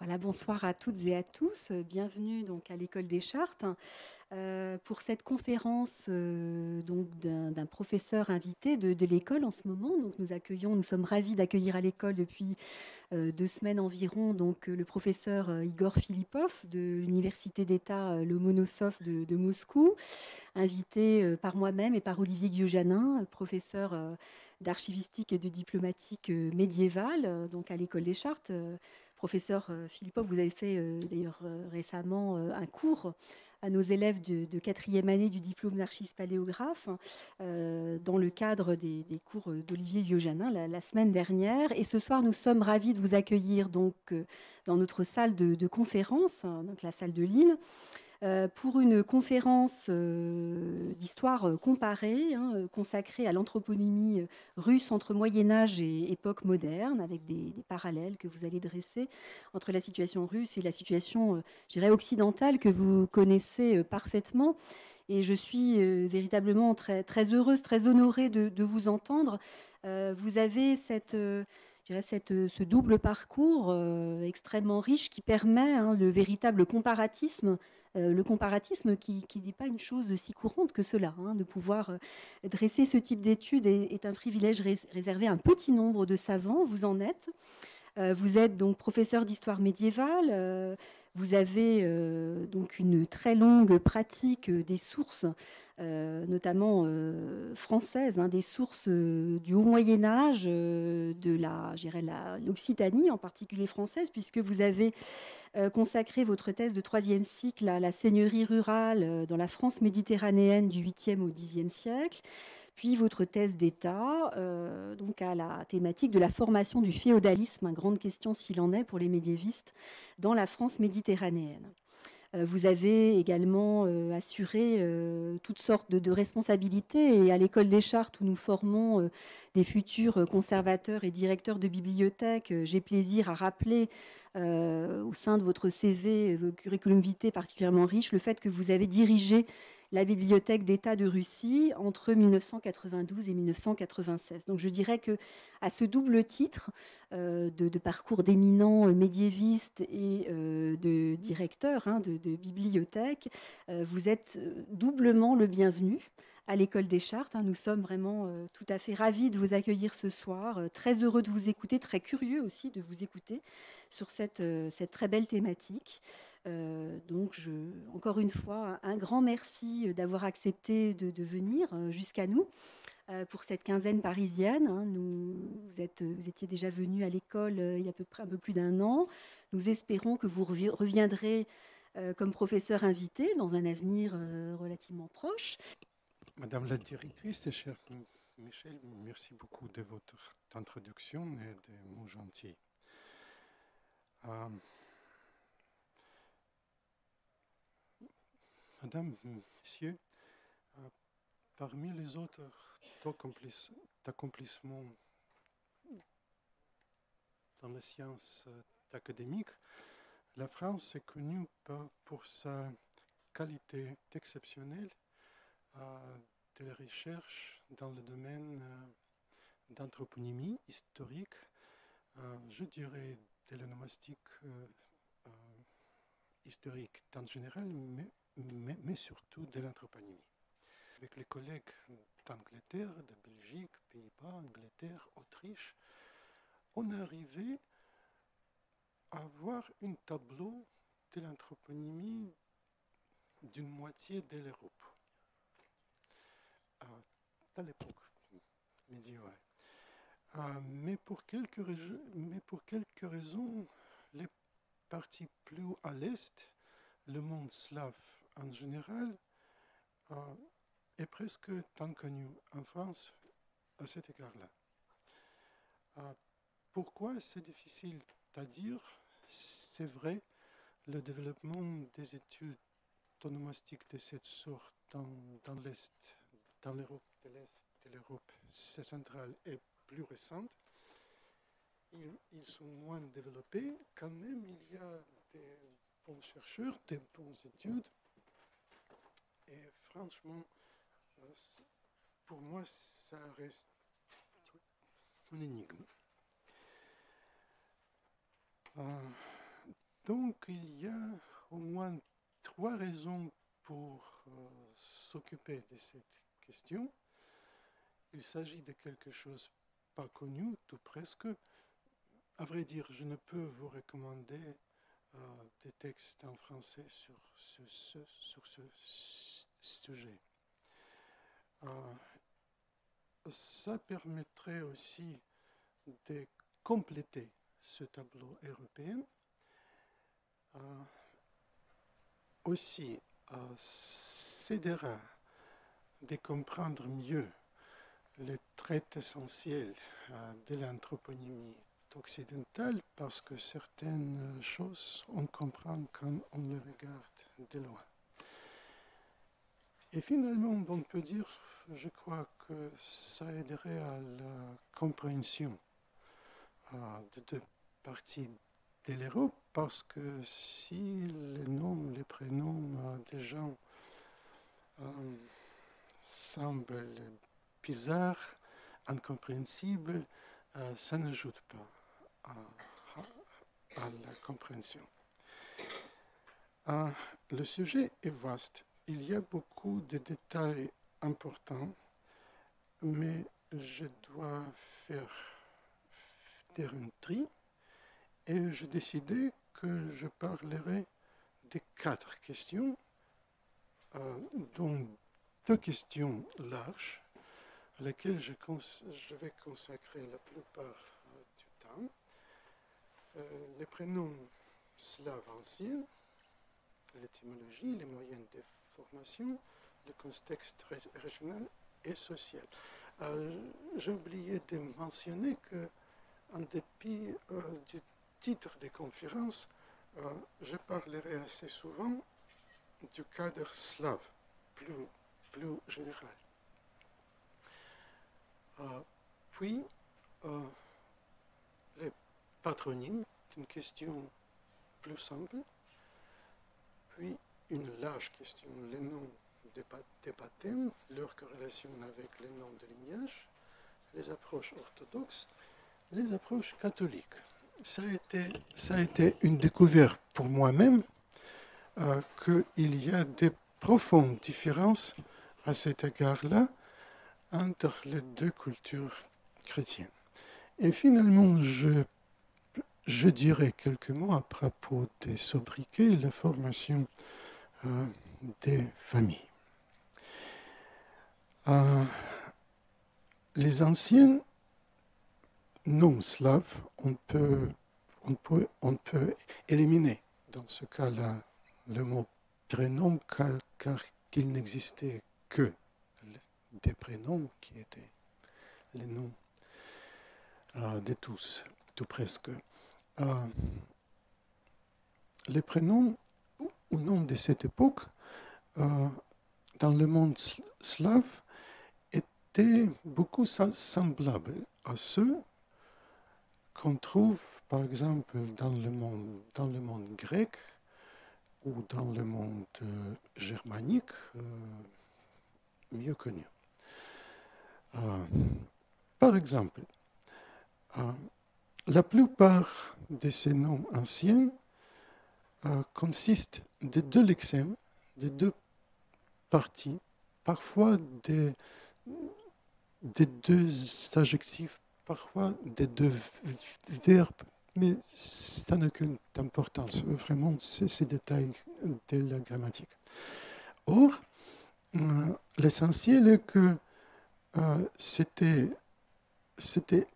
Voilà, bonsoir à toutes et à tous. Bienvenue donc à l'École des Chartes pour cette conférence donc d'un professeur invité de l'école en ce moment. Donc nous sommes ravis d'accueillir à l'école depuis 2 semaines environ donc le professeur Igor Filipov de l'Université d'État Lomonosov de Moscou, invité par moi-même et par Olivier Guyojanin, professeur d'archivistique et de diplomatique médiévale, donc à l'École des Chartes. Professeur Philippov, vous avez fait d'ailleurs récemment un cours à nos élèves de 4e année du diplôme d'archiste paléographe dans le cadre des cours d'Olivier Guyojanin la semaine dernière. Et ce soir, nous sommes ravis de vous accueillir donc dans notre salle de conférence, donc la salle de Lille, pour une conférence d'histoire comparée, consacrée à l'anthroponymie russe entre Moyen-Âge et époque moderne, avec des parallèles que vous allez dresser entre la situation russe et la situation, je dirais, occidentale que vous connaissez parfaitement. Et je suis véritablement très, très heureuse, très honorée de vous entendre. Vous avez ce double parcours extrêmement riche qui permet le comparatisme qui n'est pas une chose si courante que cela. De pouvoir dresser ce type d'études est un privilège réservé à un petit nombre de savants. Vous en êtes. Vous êtes donc professeur d'histoire médiévale. Vous avez donc une très longue pratique des sources, notamment françaises, des sources du Haut Moyen Âge, l'Occitanie en particulier française, puisque vous avez consacré votre thèse de troisième cycle à la seigneurie rurale dans la France méditerranéenne du 8e au 10e siècle, puis votre thèse d'État donc à la thématique de la formation du féodalisme, une grande question s'il en est pour les médiévistes, dans la France méditerranéenne. Vous avez également assuré toutes sortes de responsabilités, et à l'École des Chartes où nous formons des futurs conservateurs et directeurs de bibliothèques, j'ai plaisir à rappeler au sein de votre CV, curriculum vitae particulièrement riche, le fait que vous avez dirigé la Bibliothèque d'État de Russie entre 1992 et 1996. Donc je dirais que à ce double titre de parcours d'éminents médiévistes et de directeurs de bibliothèques, vous êtes doublement le bienvenu à l'École des Chartes. Nous sommes vraiment tout à fait ravis de vous accueillir ce soir, très heureux de vous écouter, très curieux aussi de vous écouter sur cette très belle thématique. Donc, encore une fois, un grand merci d'avoir accepté de venir jusqu'à nous pour cette quinzaine parisienne. Vous étiez déjà venu à l'école il y a à peu près un peu plus d'un an. Nous espérons que vous reviendrez comme professeur invité dans un avenir relativement proche. Madame la directrice, cher Michel, merci beaucoup de votre introduction et des mots gentils. Madame, Monsieur, parmi les autres accomplissements dans la science académique, la France est connue pour sa qualité exceptionnelle de la recherche dans le domaine d'anthroponymie historique, je dirais de l'onomastique historique en général, mais surtout de l'anthroponymie. Avec les collègues d'Angleterre, de Belgique, Pays-Bas, Angleterre, Autriche, on est arrivé à avoir un tableau de l'anthroponymie d'une moitié de l'Europe, à l'époque médiévale. Mais pour quelques raisons, les parties plus à l'est, le monde slave en général, est presque tant connu en France à cet égard-là. Pourquoi c'est difficile à dire? C'est vrai, le développement des études onomastiques de cette sorte dans l'Est, dans l'Europe de l'Est de l'Europe centrale est plus récente. Ils sont moins développés. Quand même, il y a des bons chercheurs, des bonnes études. Et franchement, pour moi, ça reste une énigme. donc, il y a au moins 3 raisons pour s'occuper de cette question. Il s'agit de quelque chose pas connu, tout presque. À vrai dire, je ne peux vous recommander des textes en français sur ce sujet. Ça permettrait aussi de compléter ce tableau européen. Aussi, s'aidera de comprendre mieux les traits essentiels de l'anthroponymie occidentale, parce que certaines choses on comprend quand on les regarde de loin. Et finalement, on peut dire, je crois que ça aiderait à la compréhension de deux parties de l'Europe, parce que si les noms, les prénoms des gens semblent bizarres, incompréhensibles, ça n'ajoute pas à la compréhension. Le sujet est vaste. Il y a beaucoup de détails importants, mais je dois faire un tri et j'ai décidé que je parlerai de 4 questions, dont 2 questions larges, à lesquelles je vais consacrer la plupart du temps. Les prénoms slaves anciens, l'étymologie, les moyens de formation, le contexte régional et social. J'ai oublié de mentionner que, en dépit du titre des conférences, je parlerai assez souvent du cadre slave, plus général. Puis, les patronymes, une question plus simple. Puis, une large question, les noms des baptêmes, leur corrélation avec les noms de lignage, les approches orthodoxes, les approches catholiques. Ça a été une découverte pour moi-même qu'il y a des profondes différences à cet égard-là entre les deux cultures chrétiennes. Et finalement, je dirais quelques mots à propos des sobriquets et la formation des familles. Les anciens noms slaves, on peut éliminer dans ce cas-là le mot prénom, car il n'existait que des prénoms qui étaient les noms de tous, tout presque. Les prénoms au nom de cette époque, dans le monde slave, étaient beaucoup semblables à ceux qu'on trouve, par exemple, dans le monde grec ou dans le monde germanique, mieux connu. Par exemple, la plupart de ces noms anciens consistent de 2 lexèmes, de 2 parties, parfois des 2 adjectifs, parfois des 2 verbes, mais ça n'a aucune importance. Vraiment, c'est ces détails de la grammatique. Or, l'essentiel est que c'était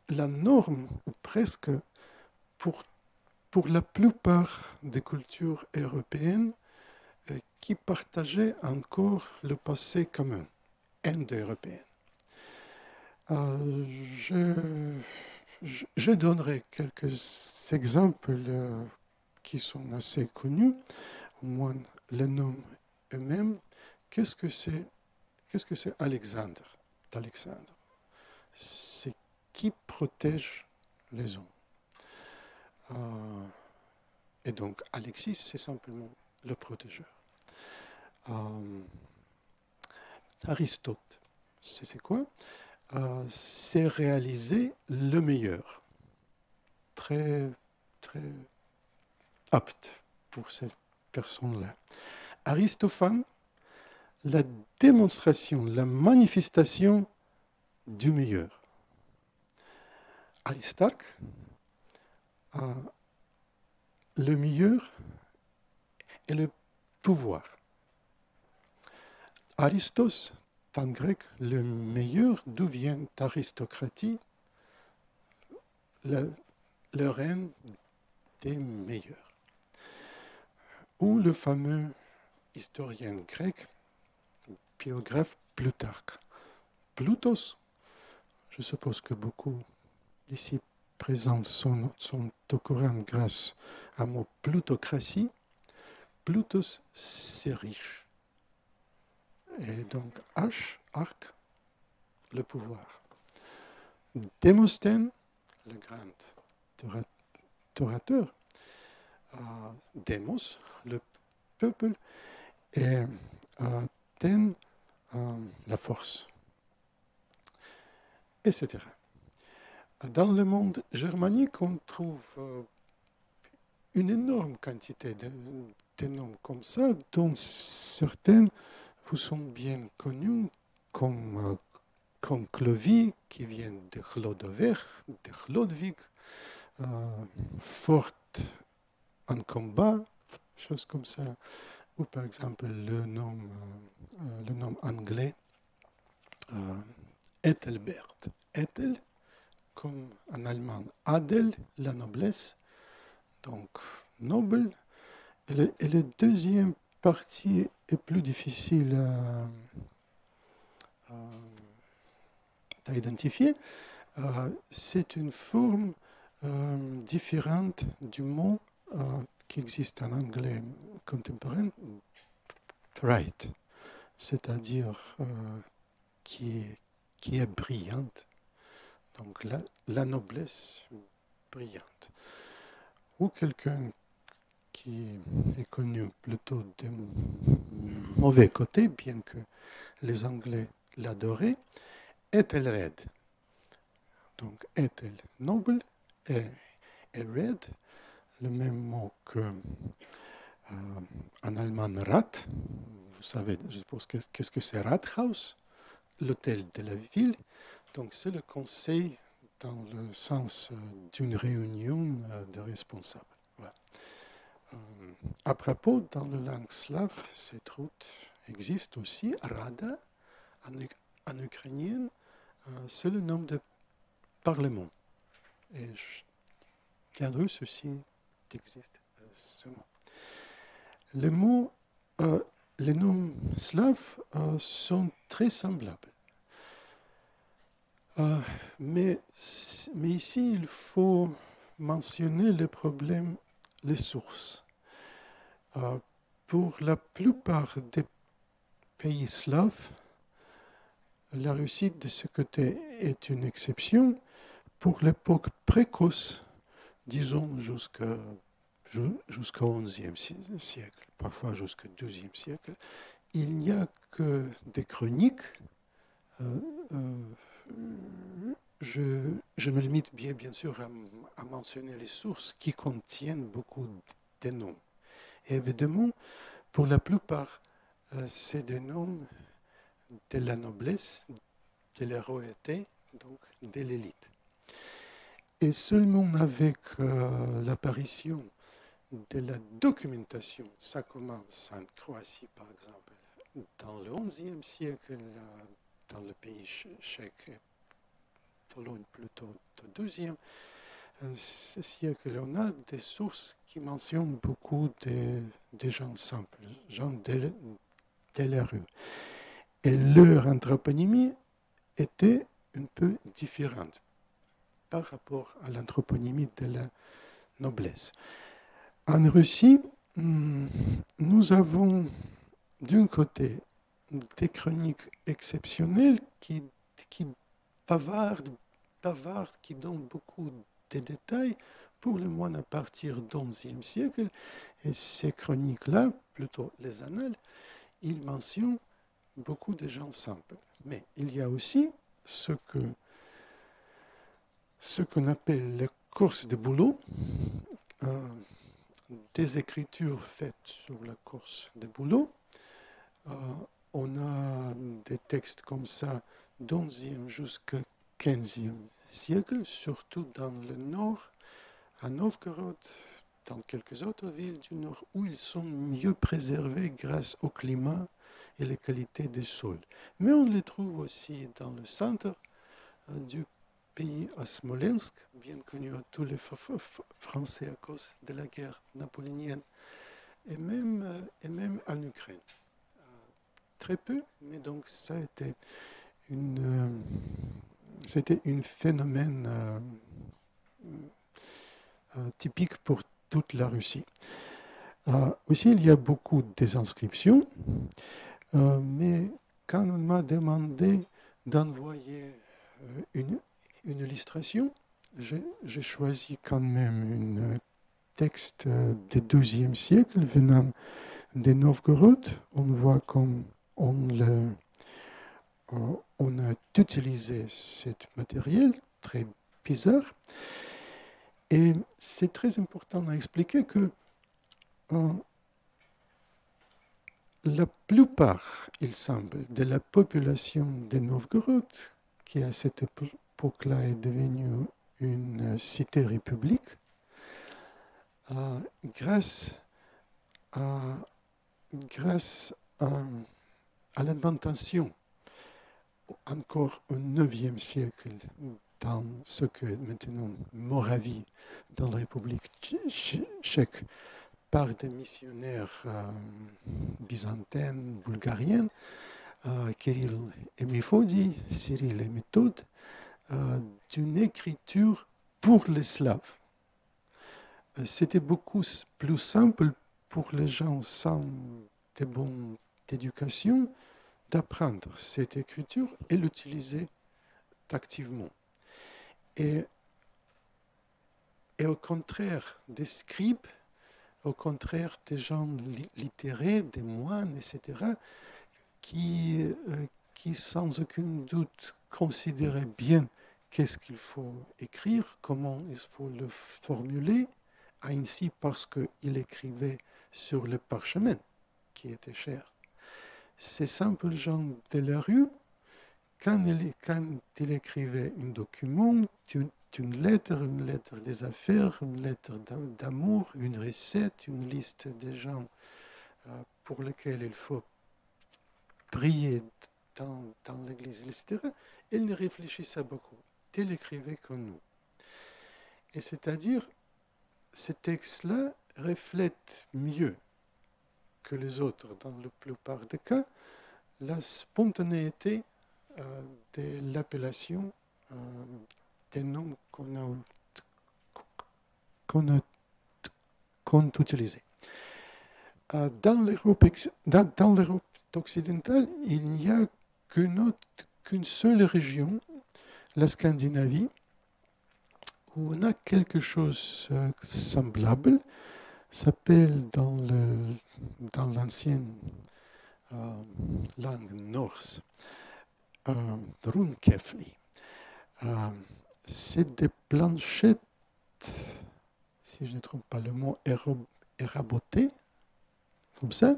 la norme, ou presque, pour la plupart des cultures européennes qui partageaient encore le passé commun, indo-européen. Je donnerai quelques exemples qui sont assez connus, au moins les noms eux-mêmes. Qu'est-ce que c'est Alexandre d'Alexandre? C'est qui protège les hommes. Et donc Alexis, c'est simplement le protégeur. Aristote, c'est quoi? C'est réaliser le meilleur. Très, très apte pour cette personne-là. Aristophane, la démonstration, la manifestation du meilleur. Aristarque, le meilleur et le pouvoir. Aristos, en grec, le meilleur, d'où vient aristocratie, le règne des meilleurs. Ou le fameux historien grec, biographe Plutarque. Plutos, je suppose que beaucoup ici présents sont au courant grâce à mot plutocratie. Plutos, c'est riche. Et donc, arc, le pouvoir. Démosthène, le grand orateur. Démos, le peuple. Et thène, la force. Etc. Dans le monde germanique, on trouve une énorme quantité de noms comme ça, dont certains vous sont bien connus, comme Clovy, qui vient de Clodover, de Chlodwig, forte en combat, choses comme ça, ou par exemple le nom anglais, Ethelbert. Ethel, comme en allemand, Adel, la noblesse, donc noble. Et la deuxième partie est plus difficile à identifier. C'est une forme différente du mot qui existe en anglais contemporain, bright, c'est-à-dire qui est brillante. Donc la noblesse brillante. Ou quelqu'un qui est connu plutôt de mauvais côté, bien que les Anglais l'adoraient, Ethelred. Donc Ethel, noble, et red, le même mot que en allemand Rat. Vous savez, je suppose, qu'est-ce que c'est Rathaus, l'hôtel de la ville. Donc c'est le conseil dans le sens d'une réunion de responsables. Voilà. À propos, dans la langue slave, cette route existe aussi. Rada, en ukrainien, c'est le nom de parlement. Et en russe aussi existe ce mot. Les noms slaves sont très semblables. Mais ici, il faut mentionner le problème, les sources. Pour la plupart des pays slaves, la Russie, de ce côté, est une exception. Pour l'époque précoce, disons jusqu'au XIe siècle, parfois jusqu'au XIIe siècle, il n'y a que des chroniques. Je me limite bien sûr à mentionner les sources qui contiennent beaucoup de noms. Et évidemment, pour la plupart, c'est des noms de la noblesse, de la royauté, donc de l'élite. Et seulement avec l'apparition de la documentation, ça commence en Croatie par exemple, dans le XIe siècle, dans le pays tchèque, Pologne plutôt au XIIe siècle, on a des sources qui mentionnent beaucoup de gens simples, gens de la rue. Et leur anthroponymie était un peu différente par rapport à l'anthroponymie de la noblesse. En Russie, nous avons d'un côté des chroniques exceptionnelles qui bavardent, qui donnent beaucoup de détails, pour le moins à partir du XIe siècle. Et ces chroniques-là, plutôt les annales, ils mentionnent beaucoup de gens simples. Mais il y a aussi ce qu'on appelle les courses de boulot. des écritures faites sur la Corse de Bouleau. On a des textes comme ça, XIe jusqu'au XVe siècle, surtout dans le nord, à Novgorod, dans quelques autres villes du nord, où ils sont mieux préservés grâce au climat et les qualités des sols. Mais on les trouve aussi dans le centre du pays, à Smolensk, bien connu à tous les Français à cause de la guerre napoléonienne, et même en Ukraine. Très peu, mais donc ça a été c'était un phénomène typique pour toute la Russie. Aussi, il y a beaucoup des inscriptions, mais quand on m'a demandé d'envoyer une illustration, j'ai choisi quand même un texte du XIIe siècle venant de Novgorod. On voit comme on a utilisé ce matériel très bizarre. Et c'est très important à expliquer que la plupart, il semble, de la population de Novgorod, qui à cette époque-là est devenue une cité-république, grâce à l'invention, encore au IXe siècle, dans ce que maintenant Moravie, dans la République tchèque, par des missionnaires byzantins, bulgariens, Kirill et Méthodie, Cyril et Méthode, d'une écriture pour les Slaves. C'était beaucoup plus simple pour les gens sans de bonne éducation d'apprendre cette écriture et l'utiliser activement. Et au contraire des scribes, au contraire des gens littéraires, des moines, etc., qui sans aucun doute considéraient bien qu'est-ce qu'il faut écrire, comment il faut le formuler, ainsi parce qu'il écrivait sur le parchemin, qui était cher. Ces simples gens de la rue, quand il écrivait un document, une lettre des affaires, une lettre d'amour, une recette, une liste des gens pour lesquels il faut prier dans l'église, etc., il ne réfléchissait beaucoup. Il écrivait comme nous. Et c'est-à-dire, ces textes-là reflètent mieux que les autres, dans la plupart des cas, la spontanéité de l'appellation des noms qu'on utilisait. Dans l'Europe occidentale, il n'y a qu'une seule région, la Scandinavie, où on a quelque chose semblable, s'appelle dans l'ancienne langue norse, runkefli. C'est des planchettes, si je ne trompe pas le mot, érabotées, comme ça,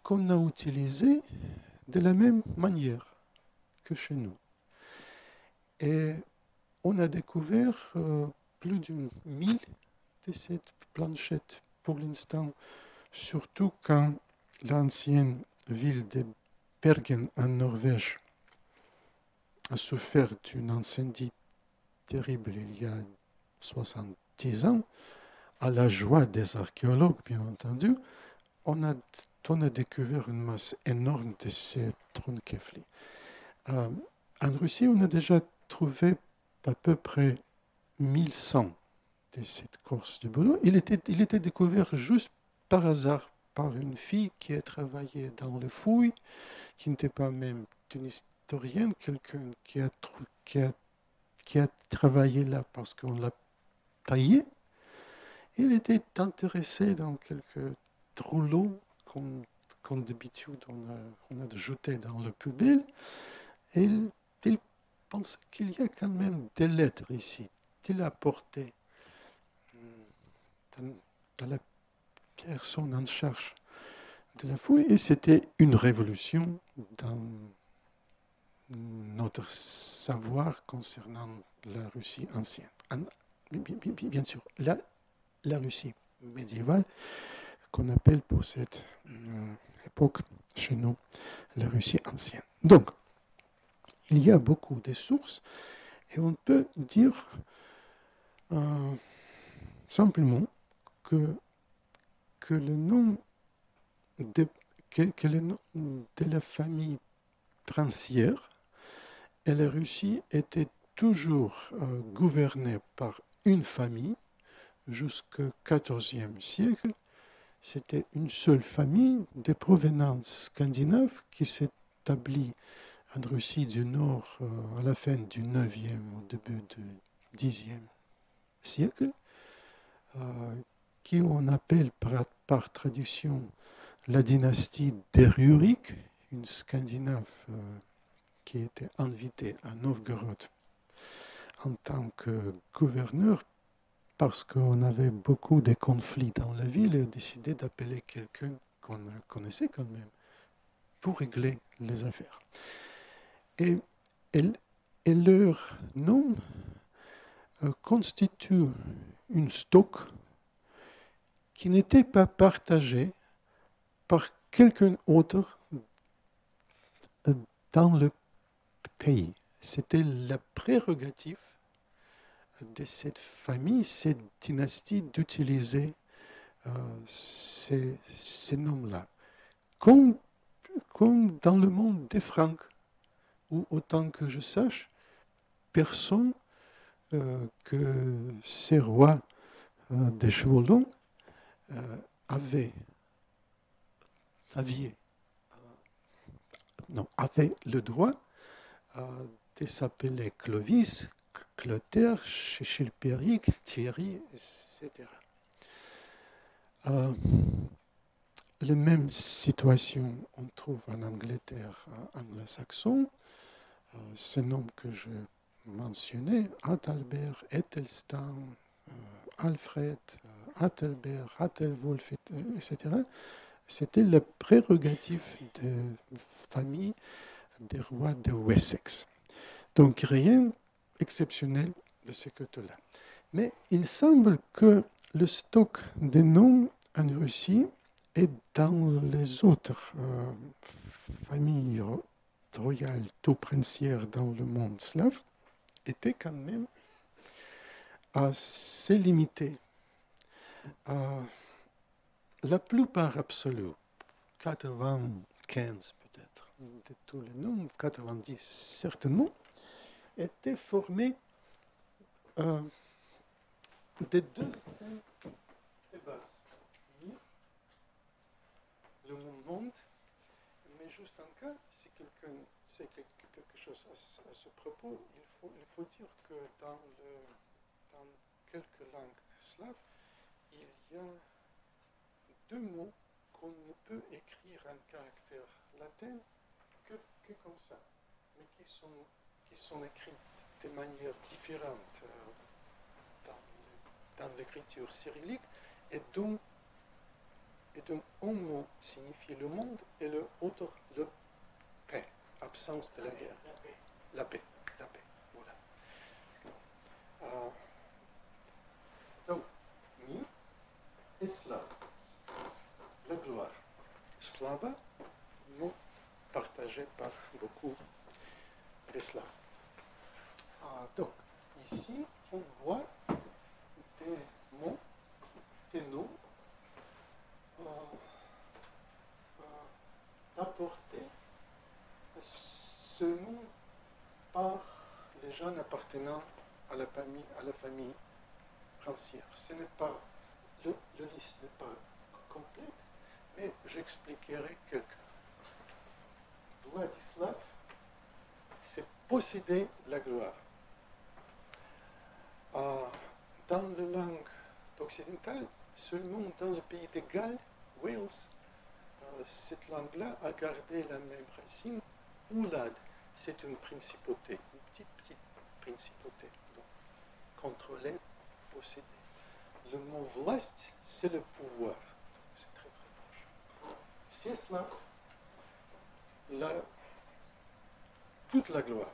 qu'on a utilisées de la même manière que chez nous. Et on a découvert plus d'une 1000 de ces planchettes pour l'instant, surtout quand l'ancienne ville de Bergen en Norvège a souffert d'un incendie terrible il y a 70 ans, à la joie des archéologues, bien entendu, on a découvert une masse énorme de ces runkefli. En Russie, on a déjà trouvé à peu près 1100 de cette Corse du Bouleau. Il était découvert juste par hasard par une fille qui a travaillé dans les fouilles, qui n'était pas même une historienne, quelqu'un qui a travaillé là parce qu'on l'a payé. Il était intéressé dans quelques rouleaux qu'on d'habitude on a ajoutés dans le poubelle. Et il pensait qu'il y a quand même des lettres ici. Il a apporté la personne en charge de la fouille, et c'était une révolution dans notre savoir concernant la Russie ancienne. Bien sûr, la Russie médiévale, qu'on appelle pour cette époque chez nous la Russie ancienne. Donc, il y a beaucoup de sources, et on peut dire simplement que le nom de la famille princière et la Russie était toujours gouvernée par une famille jusqu'au XIVe siècle. C'était une seule famille de provenance scandinave qui s'établit en Russie du Nord à la fin du IXe au début du Xe siècle, qui on appelle par tradition la dynastie des Rurik, une Scandinave qui était invitée à Novgorod en tant que gouverneur parce qu'on avait beaucoup de conflits dans la ville et a décidé d'appeler quelqu'un qu'on connaissait quand même pour régler les affaires. Et leur nom constitue une stock qui n'était pas partagée par quelqu'un d'autre dans le pays. C'était la prérogative de cette famille, cette dynastie, d'utiliser ces noms-là. Comme dans le monde des Francs, où, autant que je sache, personne que ces rois des chevaux longs avait le droit de s'appeler Clovis, Clotaire, Chilpéric, Thierry, etc. Les mêmes situations on trouve en Angleterre anglo-saxon. Ces noms que je mentionnais, Adalbert, Ethelstan, Alfred, Athelbert, Athelwulf, etc., c'était la prérogative de famille des rois de Wessex. Donc rien exceptionnel de ce côté-là. Mais il semble que le stock des noms en Russie et dans les autres familles royales tout princières dans le monde slave était quand même assez limité. La plupart absolue, 95 peut-être, de tous les noms, 90 certainement, étaient formés de deux médecins de base. Le monde, mais juste en cas, si quelqu'un sait quelque chose à ce propos, il faut dire que dans quelques langues slaves, il y a deux mots qu'on ne peut écrire en caractère latin que comme ça, mais qui sont écrits de manière différente dans l'écriture cyrillique, et donc un mot signifie le monde et l'autre le paix, absence de la guerre. La paix, voilà. Donc, mi et slave. La gloire. Slava, mot partagé par beaucoup de slaves. Donc, ici, on voit des mots, des noms apportés seulement par les gens appartenant à la famille princière. Ce n'est pas, le liste n'est pas complète, mais j'expliquerai quelques. Vladislav, c'est posséder la gloire. Dans la langue occidentale, seulement dans le pays de Galles, Wales, cette langue-là a gardé la même racine. Oulad, c'est une principauté, une petite principauté. Donc, contrôler, posséder. le mot vlast, c'est le pouvoir. C'est très très proche. Vseslav, toute la gloire.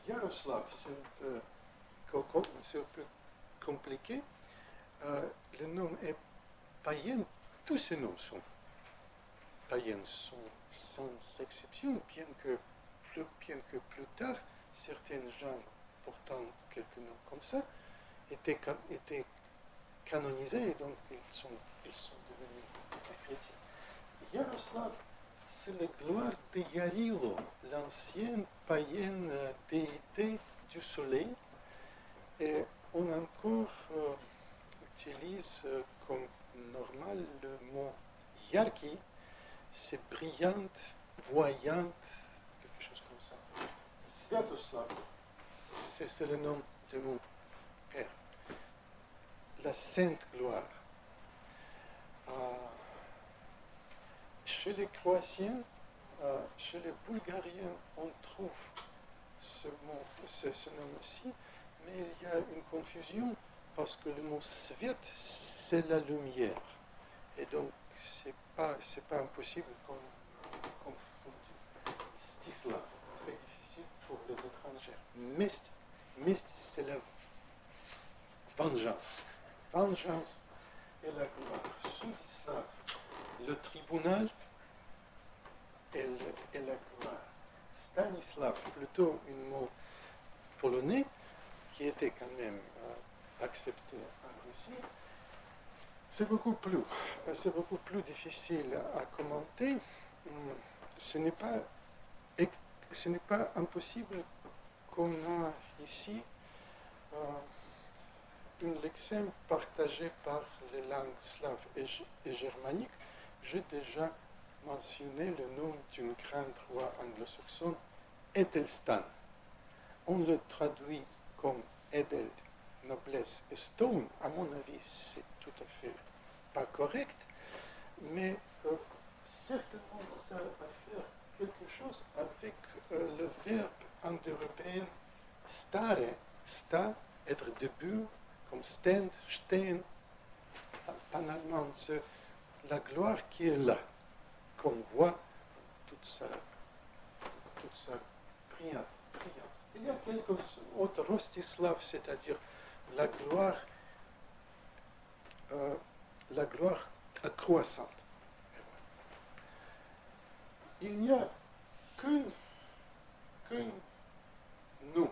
Yaroslav, c'est un peu compliqué. Le nom est païen. Tous ces noms sont païens, sans exception, bien que plus tard, certains gens portant quelques noms comme ça étaient canonisés, et donc ils sont devenus chrétiens. Yaroslav, c'est la gloire de Yarilo, l'ancienne païenne déité du soleil, et on encore utilise comme normal le mot Yarki, c'est brillante, voyante, quelque chose comme ça. Sviatoslav, c'est le nom de mon père. La sainte gloire. Chez les Croatiens, chez les Bulgariens, on trouve ce nom aussi, mais il y a une confusion parce que le mot Sviat, c'est la lumière. Et donc, c'est pas impossible qu'on confonde. Stislav, très difficile pour les étrangers. Mest, c'est la vengeance. Vengeance et la gloire. Soudislav, le tribunal et la gloire. Stanislav, plutôt un mot polonais, qui était quand même accepté en Russie. C'est beaucoup plus difficile à commenter. Ce n'est pas impossible qu'on a ici une lexème partagée par les langues slaves et germaniques. J'ai déjà mentionné le nom d'une grande roi anglo-saxonne, Æthelstan. On le traduit comme Edel, noblesse, et Stone. À mon avis, c'est tout à fait pas correct, mais certainement ça a à faire quelque chose avec le verbe indo-européen stare, sta, être debout, comme stand, stehen. En allemand, c'est la gloire qui est là, qu'on voit toute sa brillance. Il y a quelque autre, Rostislav, c'est-à-dire la gloire croissante. Il n'y a qu'un nom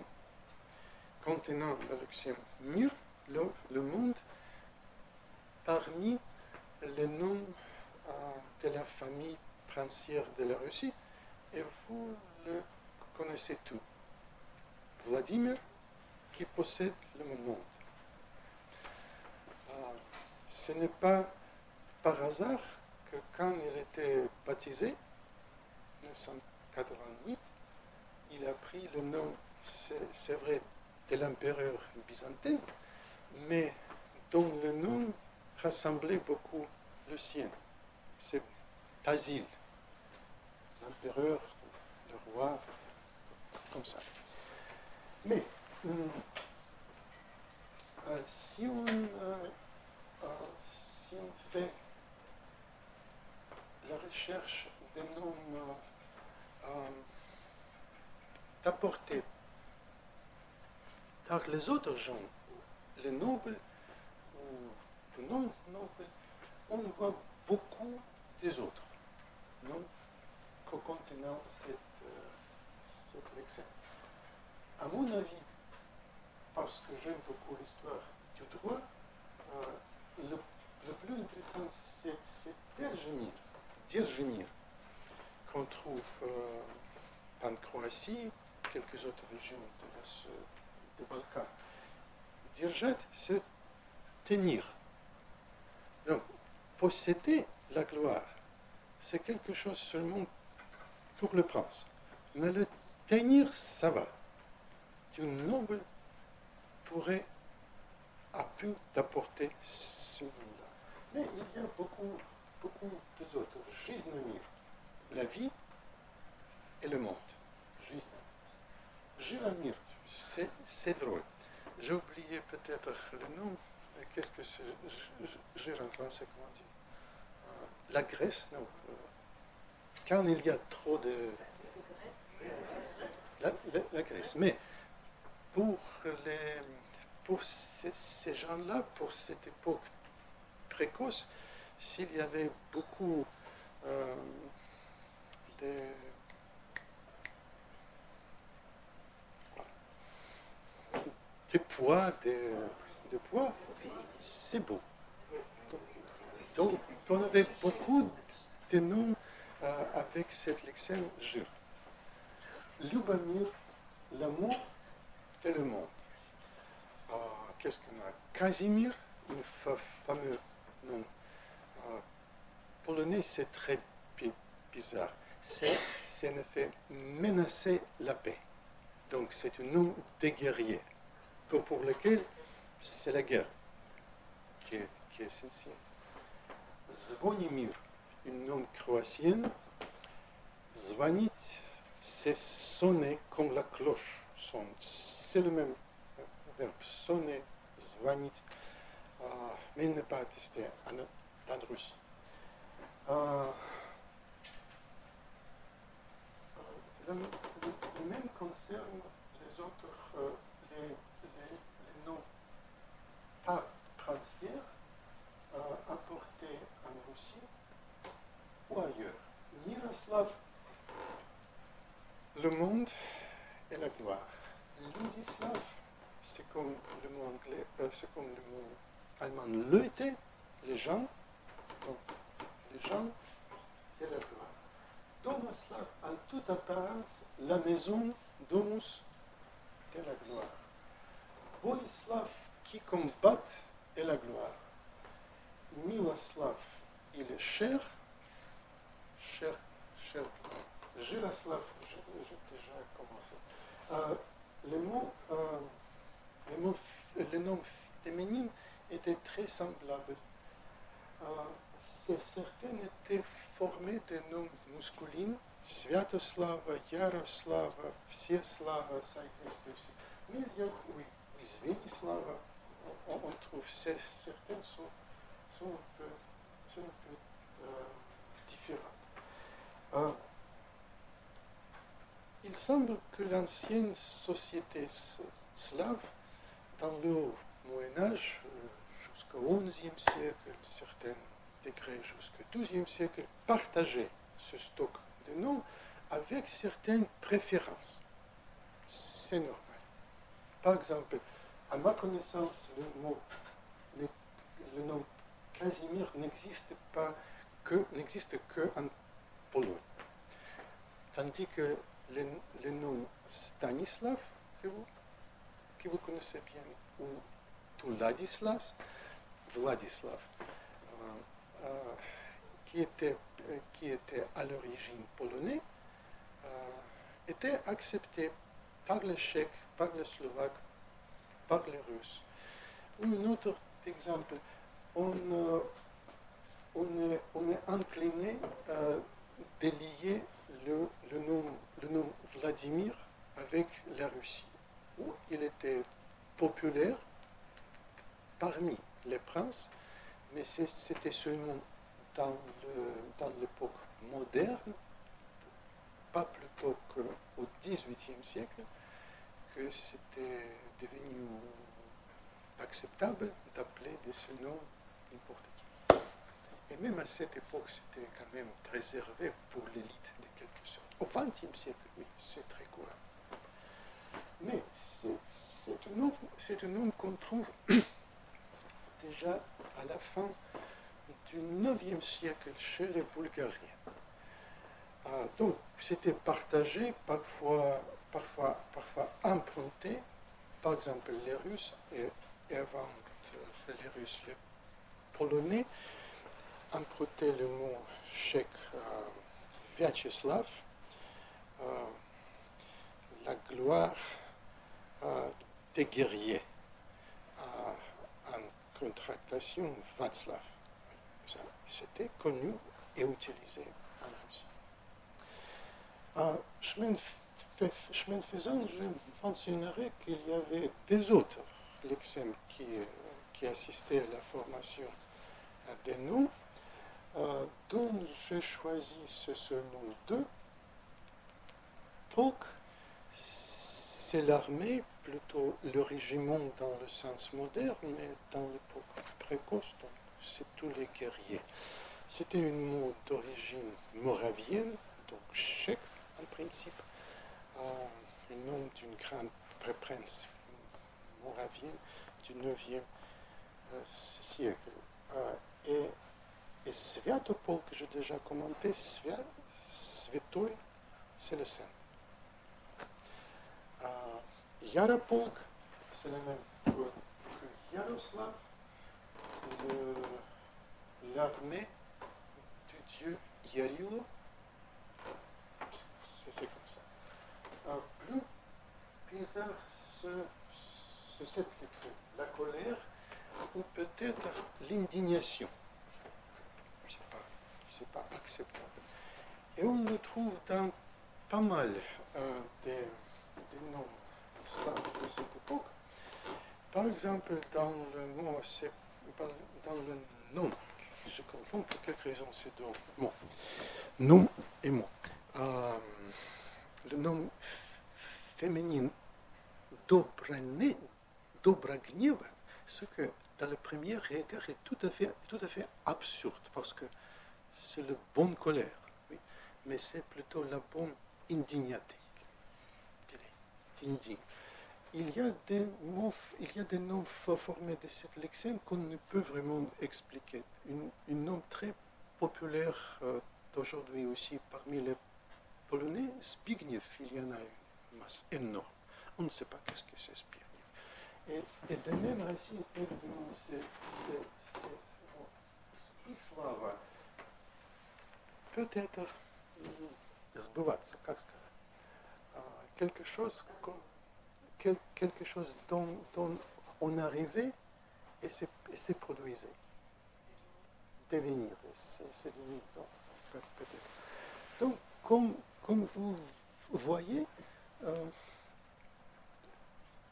contenant la lexème mur, le monde, parmi les noms de la famille princière de la Russie, et vous le connaissez tous. Vladimir, qui possède le monde. Ce n'est pas par hasard que quand il était baptisé, 1988, il a pris le nom, c'est vrai, de l'empereur byzantin, mais dont le nom rassemblait beaucoup le sien. C'est Tasil, l'empereur, le roi, comme ça. Mais si on fait la recherche des noms apportés par les autres gens, les nobles ou non nobles, on voit beaucoup des autres noms contenant cette lexème. À mon avis, parce que j'aime beaucoup l'histoire du droit, le plus intéressant, c'est Dirjemir, qu'on trouve en Croatie, quelques autres régions de l'Est des Balkans. Dirjat, c'est tenir. Donc, posséder la gloire, c'est quelque chose seulement pour le prince. Mais le tenir, ça va. Un noble a pu t'apporter ce nom-là. Mais il y a beaucoup d'autres. Gisnemir, la vie et le monde. Giramir, c'est drôle. j'ai oublié peut-être le nom. Qu'est-ce que j'ai en français, comment dire? La graisse, non. Quand il y a trop de... La graisse. Mais pour, pour ces gens-là, pour cette époque précoce, s'il y avait beaucoup de... de poids, c'est beau. Donc, on avait beaucoup de noms avec cette lexion je. Lubomir, l'amour et le monde. Qu'est-ce qu'on a? Casimir, un fameux nom. Polonais, c'est très bizarre. C'est en effet menacer la paix. Donc, c'est un nom des guerriers. Pour lequel c'est la guerre qui est essentielle. Zvonimir, un nom croatien. Zvanit, c'est sonner comme la cloche sonne. C'est le même verbe, sonner, zvanit, mais il n'est pas attesté en russe. Le même concerne les autres, les noms pas princières apportés en Russie ou ailleurs. Miroslav, le monde et la gloire. Ludislav, c'est comme le mot anglais, c'est comme le mot allemand. Leute, les gens, donc les gens et la gloire. Domoslav, en toute apparence, la maison, domus, et la gloire. Bolislav, qui combat, et la gloire. Miloslav, il est cher, cher. Giroslav, j'ai déjà commencé. Les noms féminins étaient très semblables. Certains étaient formés de noms masculins. Sviatoslava, Yaroslava, Vseslava, ça existe aussi. Mais il y a, oui, Svetislava, on trouve, certains sont un peu différents. Il semble que l'ancienne société slave, dans le Moyen-Âge, jusqu'au XIe siècle, certains degrés jusqu'au XIIe siècle, partageait ce stock de noms avec certaines préférences. C'est normal. Par exemple, à ma connaissance, le nom Casimir n'existe que en Pologne. Tandis que le nom Stanislav, que vous connaissez bien, ou Vladislav, qui était à l'origine polonais, était accepté par les Tchèques, par les Slovaques, par les Russes. Ou un autre exemple, on est incliné de lier le nom Vladimir avec la Russie, où il était populaire parmi les princes, mais c'était seulement dans l'époque moderne, pas plutôt qu'au XVIIIe siècle, que c'était devenu acceptable d'appeler de ce nom n'importe qui. Et même à cette époque, c'était quand même réservé pour l'élite de quelque sorte. Au XXe siècle, oui, c'est très courant. Mais c'est un nom qu'on trouve déjà à la fin du IXe siècle chez les Bulgariens. Donc, c'était partagé, parfois emprunté. Par exemple, les Russes, et avant les Russes, les Polonais, empruntaient le mot tchèque Vyacheslav, la gloire des guerriers, en contractation Václav. C'était connu et utilisé en Russie. Chemin faisant, je mentionnerai qu'il y avait des autres Lexem qui assistait à la formation des noms, dont j'ai choisi ce surnom de Polk. C'est l'armée, plutôt le régiment dans le sens moderne, mais dans l'époque précoce, c'est tous les guerriers. C'était une mot d'origine moravienne, donc tchèque en principe, un nom d'une grande prince moravienne du 9e siècle. Et Sviatopolk, que j'ai déjà commenté, Svetoy, c'est le saint. Yarapolk, c'est le même que Yaroslav, l'armée du dieu Yarilo. C'est comme ça. Plus bizarre, c'est cette leçon, la colère ou peut-être l'indignation. C'est pas acceptable. Et on le trouve dans pas mal des noms slaves de cette époque. Par exemple, dans le nom, je confonds pour quelque raison ces deux mots, nom et mot. Le nom féminin Dobragnieva, ce que dans le premier regard est tout à fait absurde, parce que c'est le bon colère, oui, mais c'est plutôt la bonne indignité. Il y a des noms formés de cette lexion qu'on ne peut vraiment expliquer. Un nom très populaire d'aujourd'hui aussi parmi les Polonais, Zbigniew, il y en a une masse énorme. On ne sait pas qu'est-ce que c'est Zbigniew. Et de même racine, c'est Spislava. Peut-être sбываться, как сказать, quelque chose dont on arrivait et se produisait. Devenir, c'est devenir, peut-être. Donc, comme vous voyez,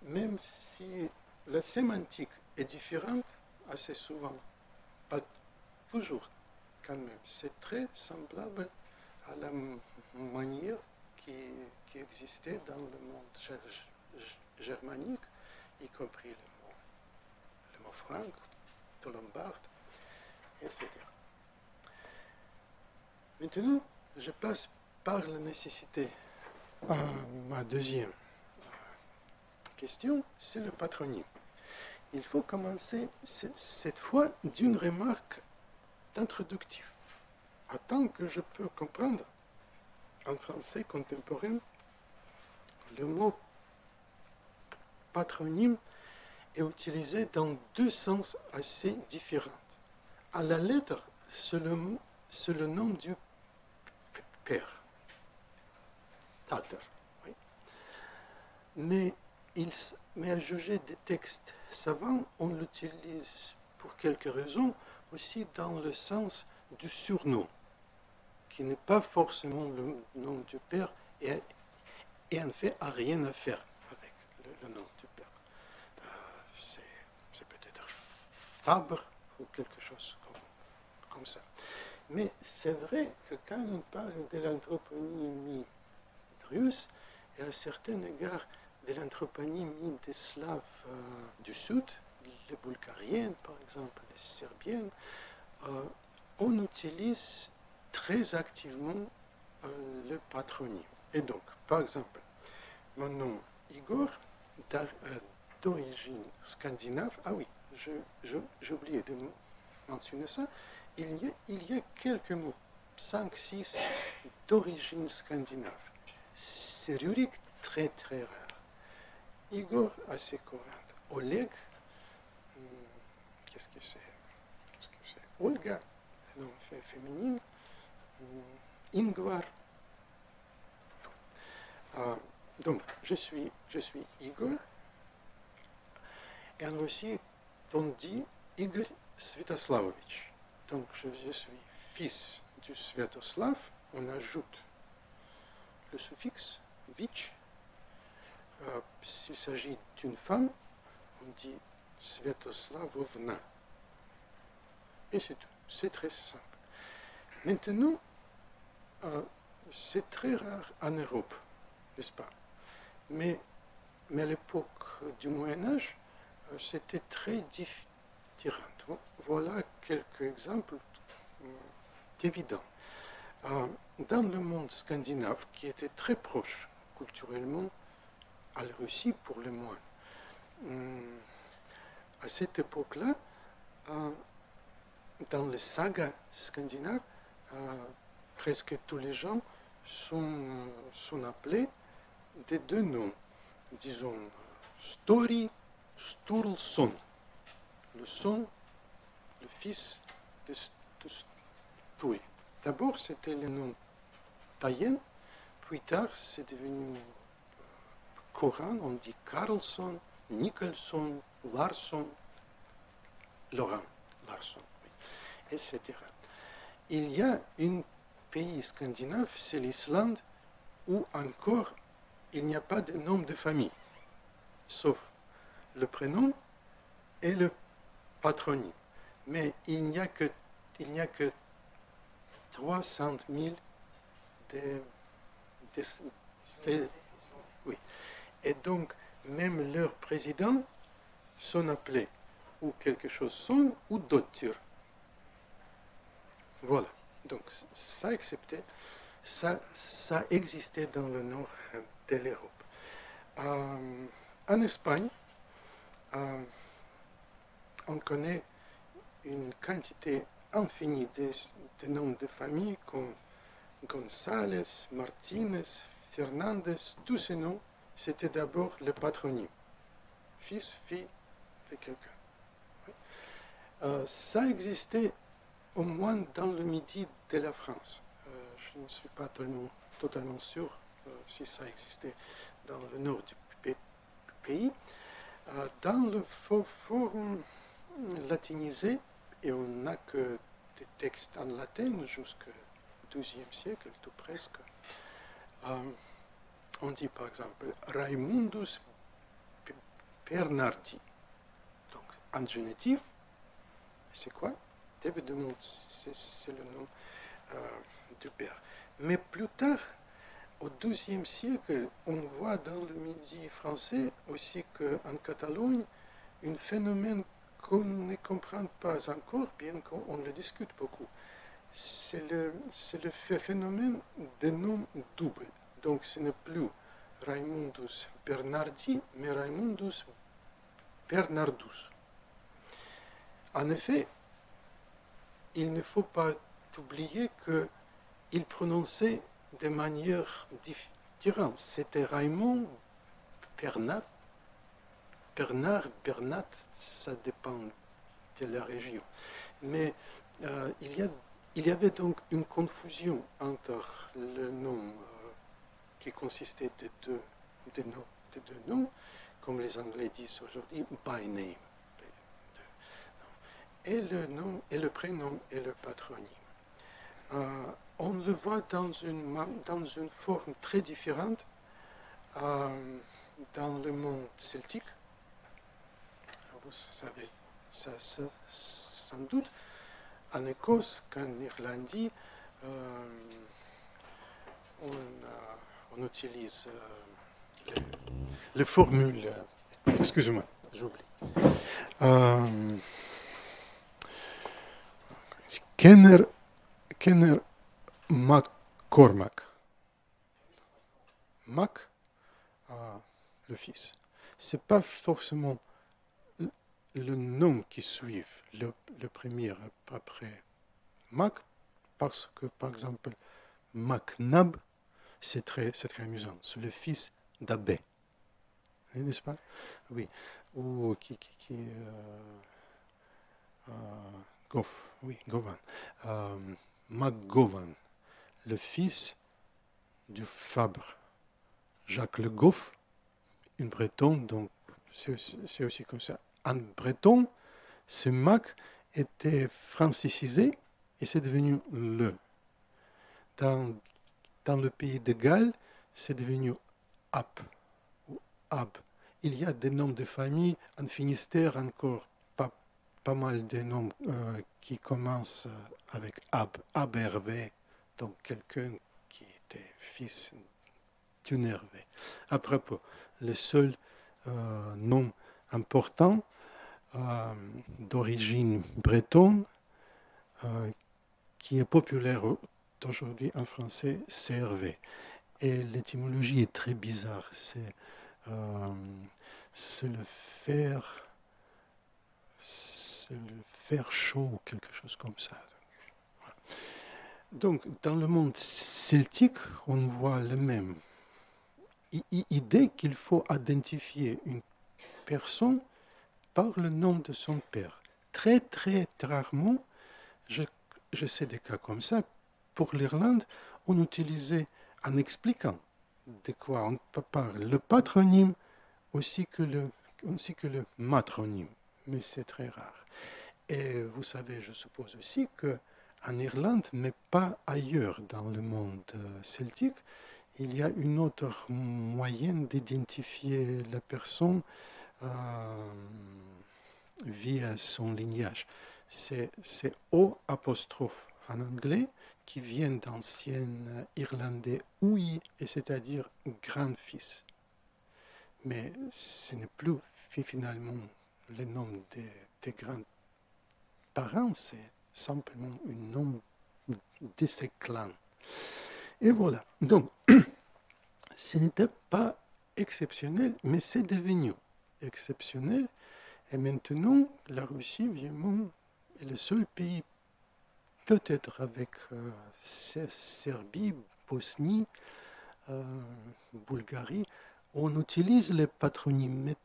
même si la sémantique est différente, assez souvent, pas toujours quand même, c'est très semblable à la manière qui existait dans le monde germanique, y compris le mot franc, de lombard, etc. Maintenant, je passe par la nécessité à ma deuxième question, c'est le patronyme. Il faut commencer cette fois d'une remarque introductive, afin que je peux comprendre en français contemporain le mot patronyme est utilisé dans deux sens assez différents. À la lettre, c'est le nom du père, Tatar. Oui. Mais à juger des textes savants, on l'utilise pour quelques raisons aussi dans le sens du surnom, qui n'est pas forcément le nom du père et en fait a rien à faire avec le nom du père. C'est peut-être Fabre ou quelque chose comme ça. Mais c'est vrai que quand on parle de l'anthroponymie russe, et à certains égards de l'anthroponymie des Slaves du Sud, les Bulgariennes par exemple, les Serbiennes, on utilise très activement le patronyme. Et donc, par exemple, mon nom Igor, d'origine scandinave, ah oui, j'ai oublié de mentionner ça, il y a quelques mots, 5-6 d'origine scandinave. C'est rurik très très rare. Igor, assez courant. Oleg, qu'est-ce que c'est? Olga, nom féminin. Ingvar. Donc, je suis Igor. Et en Russie, on dit Igor Sviatoslavovich. Donc, je suis fils du Sviatoslav. On ajoute le suffixe vich. S'il s'agit d'une femme, on dit Sviatoslavovna. Et c'est tout. C'est très simple. Maintenant, c'est très rare en Europe, n'est-ce pas? Mais à l'époque du Moyen-Âge, c'était très différent. Voilà quelques exemples évidents. Dans le monde scandinave, qui était très proche culturellement à la Russie pour le moins, à cette époque-là, dans les sagas scandinaves, presque tous les gens sont appelés des deux noms. Disons, Stori, Sturluson, le son, le fils de Stori. D'abord, c'était le nom païen, puis tard, c'est devenu courant, on dit Carlson, Nicholson, Larsson, Laurent Larsson, etc. Il y a un pays scandinave, c'est l'Islande, où encore il n'y a pas de nom de famille, sauf le prénom et le patronyme. Mais il n'y a que 300 000 oui. Et donc, même leurs présidents sont appelés ou quelque chose son ou d'autres. Voilà. Donc, ça acceptait, ça existait dans le nord de l'Europe. En Espagne, on connaît une quantité infinie de noms de famille comme González, Martínez, Fernandez, tous ces noms, c'était d'abord le patronyme. Fils, fille de quelqu'un. Ça existait au moins dans le midi de la France. Je ne suis pas totalement sûr si ça existait dans le nord du pays. Dans le forum latinisé, et on n'a que des textes en latin jusqu'au XIIe siècle, tout presque, on dit par exemple Raimundus Bernardi. Donc en génitif, c'est quoi? Évidemment, c'est le nom du père. Mais plus tard, au XIIe siècle, on voit dans le Midi français aussi qu'en Catalogne, un phénomène qu'on ne comprend pas encore, bien qu'on le discute beaucoup. C'est le phénomène des noms doubles. Donc ce n'est plus Raimundus Bernardi, mais Raimundus Bernardus. En effet, il ne faut pas oublier qu'il prononçait de manière différente. C'était Raymond, Bernard, Bernat, ça dépend de la région. Mais il y avait donc une confusion entre le nom qui consistait de deux noms, comme les Anglais disent aujourd'hui, by name. Et le nom, et le prénom, et le patronyme. On le voit dans une forme très différente dans le monde celtique. Vous savez ça sans doute. En Écosse, qu'en Irlandie, on utilise les formules. Excusez-moi, j'oublie. Kenner MacCormac. Mac, le fils. Ce n'est pas forcément le nom qui suit le premier après Mac, parce que, par exemple, MacNab, c'est très amusant. C'est le fils d'Abbé. N'est-ce pas? Oui. Ou Govan. MacGovan, le fils du Fabre. Jacques Le Goff, une breton, donc c'est aussi comme ça. En breton, ce Mac était francicisé et c'est devenu le. Dans le pays de Galles, c'est devenu Ab ou Ab. il y a des noms de famille. En Finistère, encore pas mal de noms qui commencent avec Ab Hervé, donc quelqu'un qui était fils d'un Hervé. À propos, le seul nom important d'origine bretonne qui est populaire aujourd'hui en français, c'est Hervé. Et l'étymologie est très bizarre. C'est le fer chaud ou quelque chose comme ça. Donc, dans le monde celtique, on voit le même. Idée qu'il faut identifier une personne par le nom de son père. Très, très rarement, je sais des cas comme ça. Pour l'Irlande, on utilisait, en expliquant de quoi on parle, le patronyme ainsi que le matronyme. Mais c'est très rare. Et vous savez, je suppose aussi qu'en Irlande, mais pas ailleurs dans le monde celtique, il y a une autre moyenne d'identifier la personne via son lignage. C'est O apostrophe en anglais, qui vient d'ancien irlandais oui, et c'est-à-dire grand-fils. Mais ce n'est plus finalement le nom des grands-parents, c'est simplement un nom de ces clans. Et voilà. Donc, ce n'était pas exceptionnel, mais c'est devenu exceptionnel. Et maintenant, la Russie, évidemment, est le seul pays, peut-être avec Serbie, Bosnie, Bulgarie, où on utilise les patronymes, mais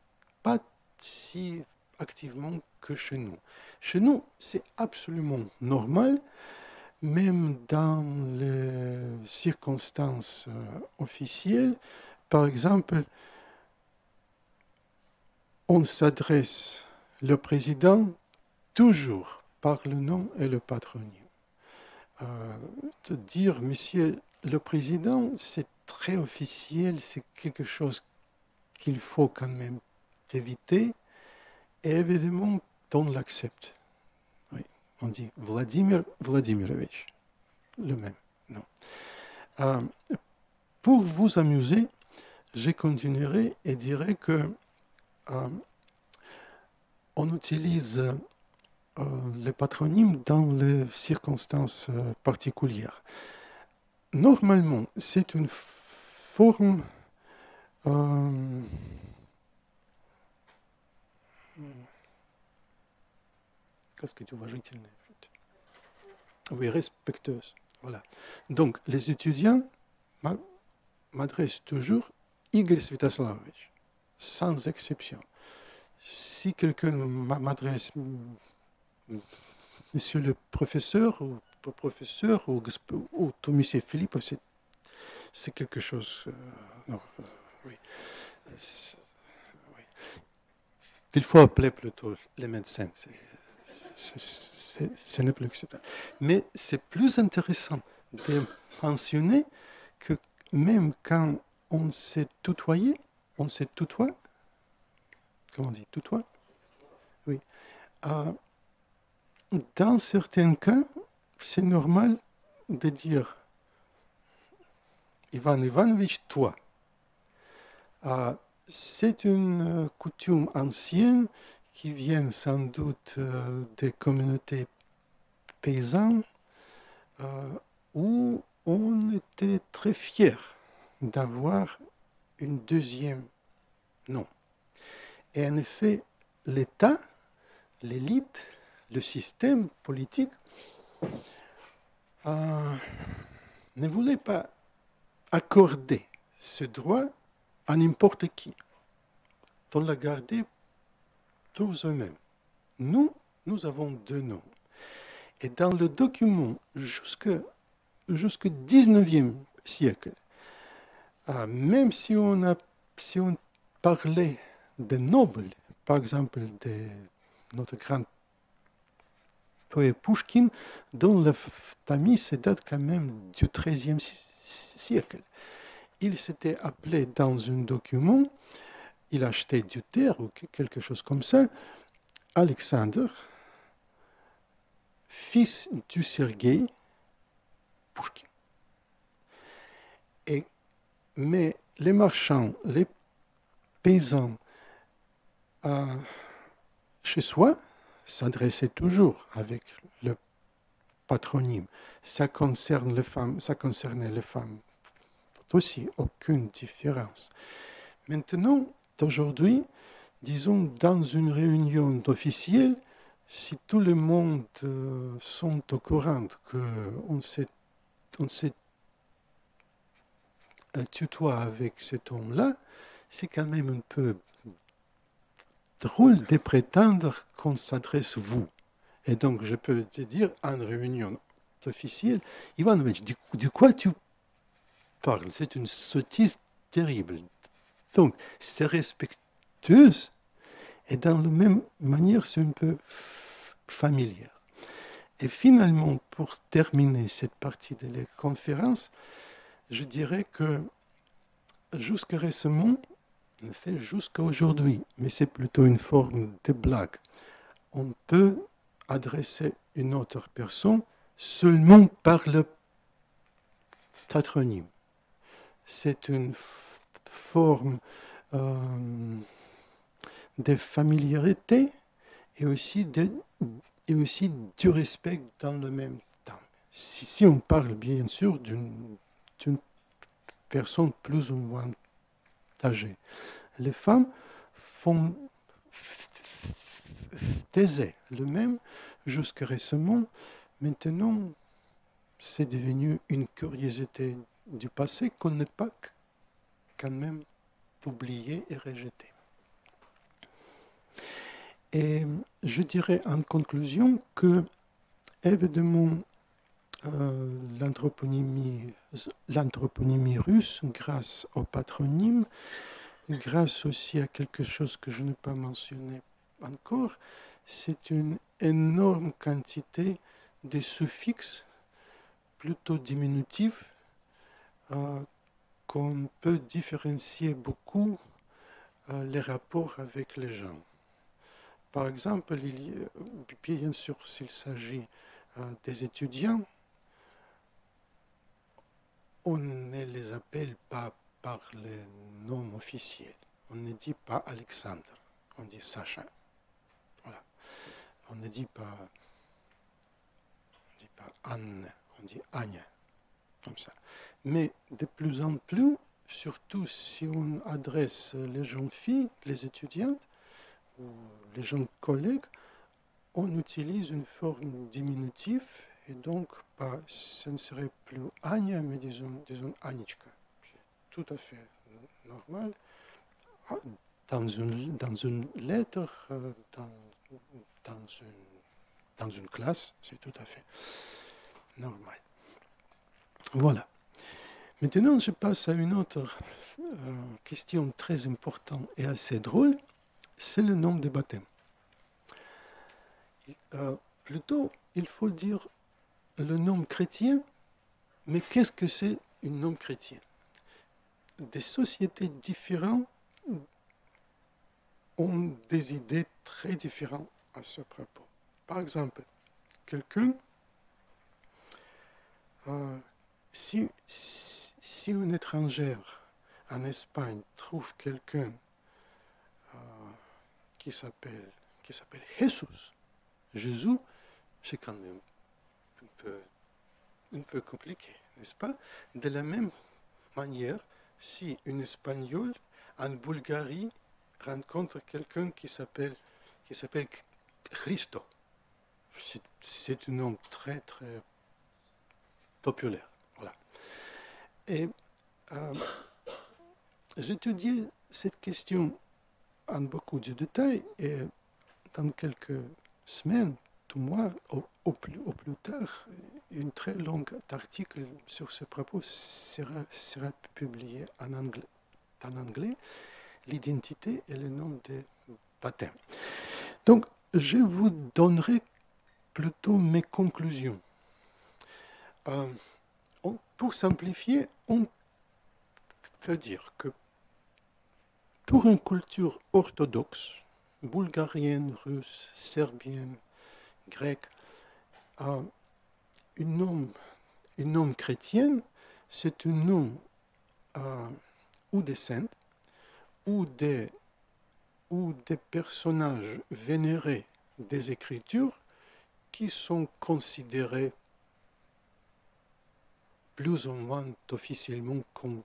pas si activement que chez nous. Chez nous, c'est absolument normal, même dans les circonstances officielles. Par exemple, on s'adresse le président toujours par le nom et le patronyme. Dire monsieur le président, c'est très officiel, c'est quelque chose qu'il faut quand même éviter, et évidemment, on l'accepte. Oui, on dit Vladimir Vladimirovich, le même nom. Pour vous amuser, je continuerai et dirai que on utilise les patronymes dans les circonstances particulières. Normalement, c'est une forme qu'est-ce que tu vois, oui, respectueuse. Voilà. Donc, les étudiants m'adressent toujours Igor Sviatoslavovich, sans exception. Si quelqu'un m'adresse monsieur le professeur ou monsieur Philippe, c'est quelque chose. Non, oui. Oui. Il faut appeler plutôt les médecins. Ce n'est plus acceptable. Mais c'est plus intéressant de mentionner que même quand on s'est tutoyé, on s'est tutoie. Comment on dit tutoie? Oui. Dans certains cas, c'est normal de dire Ivan Ivanovich, toi. C'est une coutume ancienne qui vient sans doute des communautés paysannes où on était très fiers d'avoir un deuxième nom. Et en effet, l'État, l'élite, le système politique ne voulait pas accorder ce droit à n'importe qui. On l'a gardé pour eux-mêmes. Nous avons deux noms. Et dans le document jusqu'au 19e siècle, même si on parlait des nobles, par exemple de notre grand poète Pouchkine, dont la famille se date quand même du XIIIe siècle. Il s'était appelé dans un document il achetait du terre ou quelque chose comme ça, Alexandre, fils du Sergueï Pouchkine. Mais les marchands, les paysans, chez soi, s'adressaient toujours avec le patronyme. Ça concernait les femmes aussi, aucune différence. Maintenant, aujourd'hui, disons, dans une réunion officielle, si tout le monde sont au courant qu'on s'est tutoie avec cet homme-là, c'est quand même un peu drôle de prétendre qu'on s'adresse vous. Et donc, je peux te dire, en réunion officielle, Ivanovitch, de quoi tu parles? C'est une sottise terrible. Donc, c'est respectueux et dans la même manière, c'est un peu familier. Et finalement, pour terminer cette partie de la conférence, je dirais que jusqu'à récemment, en fait jusqu'à aujourd'hui, mais c'est plutôt une forme de blague, on peut adresser une autre personne seulement par le patronyme. C'est une forme de familiarité et aussi du respect dans le même temps. Si on parle bien sûr d'une personne plus ou moins âgée, les femmes faisaient le même jusqu'à récemment. Maintenant, c'est devenu une curiosité du passé qu'on n'est pas quand même oublié et rejeté. Et je dirais en conclusion que, évidemment, l'anthroponymie russe, grâce au patronyme, grâce aussi à quelque chose que je n'ai pas mentionné encore, c'est une énorme quantité de suffixes plutôt diminutifs qu'on peut différencier beaucoup les rapports avec les gens. Par exemple, bien sûr, s'il s'agit des étudiants, on ne les appelle pas par les noms officiels. On ne dit pas Alexandre, on dit Sacha. Voilà. On ne dit pas Anne, on dit Agne, comme ça. Mais de plus en plus, surtout si on adresse les jeunes filles, les étudiantes, ou les jeunes collègues, on utilise une forme diminutive et donc ce ne serait plus Anya, mais disons Anichka. C'est tout à fait normal. Dans une lettre, dans une classe, c'est tout à fait normal. Voilà. Maintenant, je passe à une autre question très importante et assez drôle, c'est le nom de baptême. Plutôt, il faut dire le nom chrétien, mais qu'est-ce que c'est un nom chrétien? Des sociétés différentes ont des idées très différentes à ce propos. Par exemple, quelqu'un, si une étrangère en Espagne trouve quelqu'un qui s'appelle Jésus, c'est quand même un peu compliqué, n'est-ce pas? De la même manière, si un Espagnol en Bulgarie rencontre quelqu'un qui s'appelle Christo, c'est un nom très très populaire. Voilà. Et j'étudiais cette question en beaucoup de détails et dans quelques semaines, tout mois, au plus tard, une très longue article sur ce propos sera publié en anglais, l'identité et le nom de baptême. Donc, je vous donnerai plutôt mes conclusions. Pour simplifier, on peut dire que pour une culture orthodoxe, bulgarienne, russe, serbienne, grecque, une nom chrétienne, c'est un nom ou des saints, ou des personnages vénérés des Écritures qui sont considérés plus ou moins officiellement comme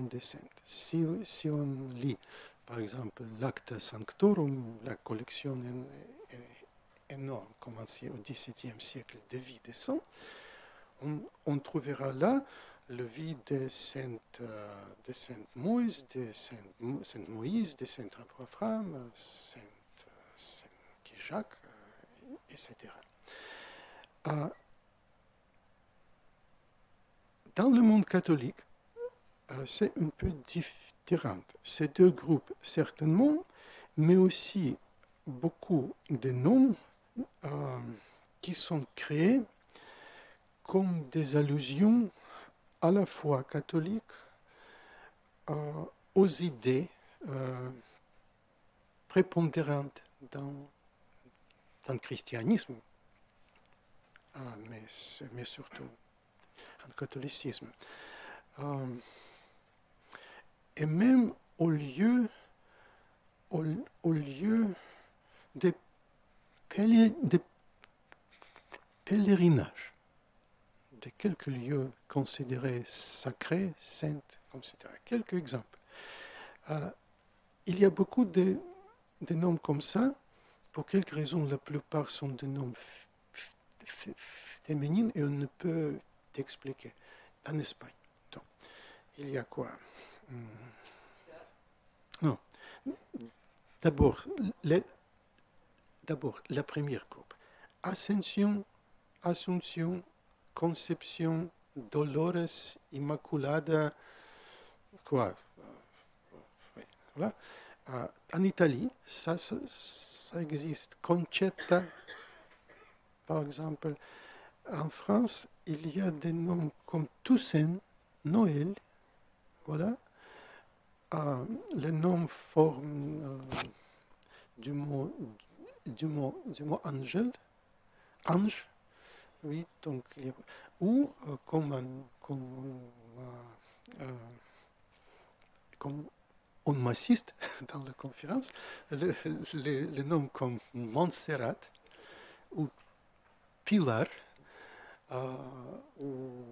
des saints. Si on lit, par exemple, l'Acta Sanctorum, la collection énorme commencée au XVIIe siècle de vie des saints, on trouvera là le vie de Saint Moïse, de Saint Moïse, de Saint Abraham, Saint Jacques, etc. Dans le monde catholique, c'est un peu différent. Ces deux groupes, certainement, mais aussi beaucoup de noms qui sont créés comme des allusions à la foi catholique, aux idées prépondérantes dans le christianisme, mais surtout dans le catholicisme. Et même au lieu des pèlerinages, de quelques lieux considérés sacrés, saints, etc. Quelques exemples. Il y a beaucoup de noms comme ça. Pour quelques raisons, la plupart sont des noms féminins et on ne peut t'expliquer. En Espagne, donc, il y a quoi? Non. D'abord, la première groupe. Ascension, Conception, Dolores, Immaculada, quoi? Voilà. En Italie, ça existe. Concetta, par exemple. En France, il y a des noms comme Toussaint, Noël, voilà. Les noms forment du mot angel, ange, oui, donc il y a, ou comme on m'assiste dans la conférence, le nom comme Montserrat ou Pilar, ou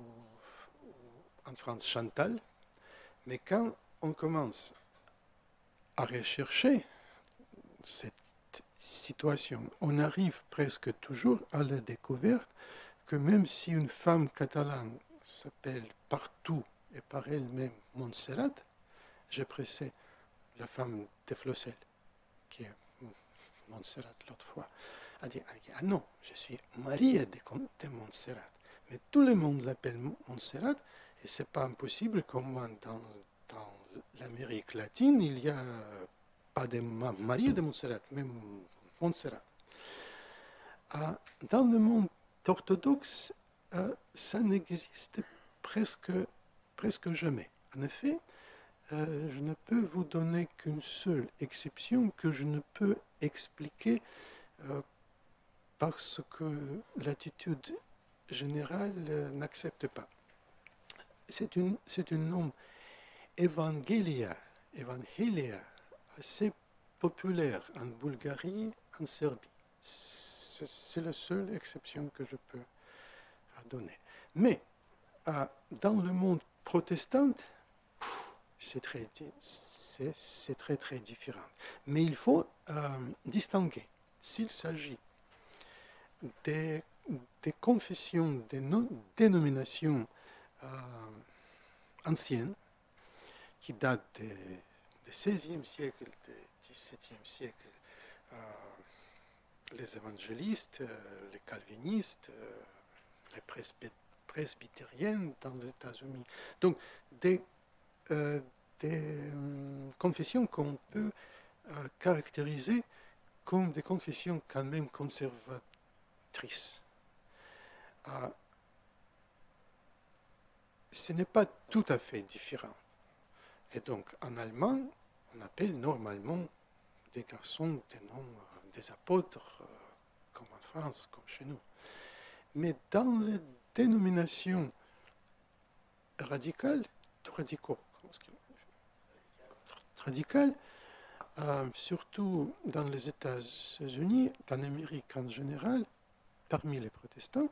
en France Chantal, mais quand on commence à rechercher cette situation, on arrive presque toujours à la découverte que même si une femme catalane s'appelle partout et par elle-même Montserrat, j'ai pressé la femme de Flossel, qui est Montserrat l'autre fois, a dit ah non, je suis Marie de Montserrat. Mais tout le monde l'appelle Montserrat, et c'est pas impossible comme dans l'Amérique latine, il n'y a pas de Marie de Montserrat, même Montserrat. Dans le monde orthodoxe, ça n'existe presque jamais. En effet, je ne peux vous donner qu'une seule exception que je ne peux expliquer parce que l'attitude générale n'accepte pas. C'est un nom Evangelia, assez populaire en Bulgarie, en Serbie. C'est la seule exception que je peux donner. Mais dans le monde protestant, c'est très différent. Mais il faut distinguer. S'il s'agit des confessions, des dénominations anciennes, qui datent du XVIe siècle, du XVIIe siècle, les évangélistes, les calvinistes, les presbytériens dans les États-Unis. Donc, des confessions qu'on peut caractériser comme des confessions quand même conservatrices. Ce n'est pas tout à fait différent. Et donc, en allemand, on appelle normalement des garçons des noms des apôtres, comme en France, comme chez nous. Mais dans les dénominations radicales, radicales, surtout dans les États-Unis, en Amérique en général, parmi les protestants,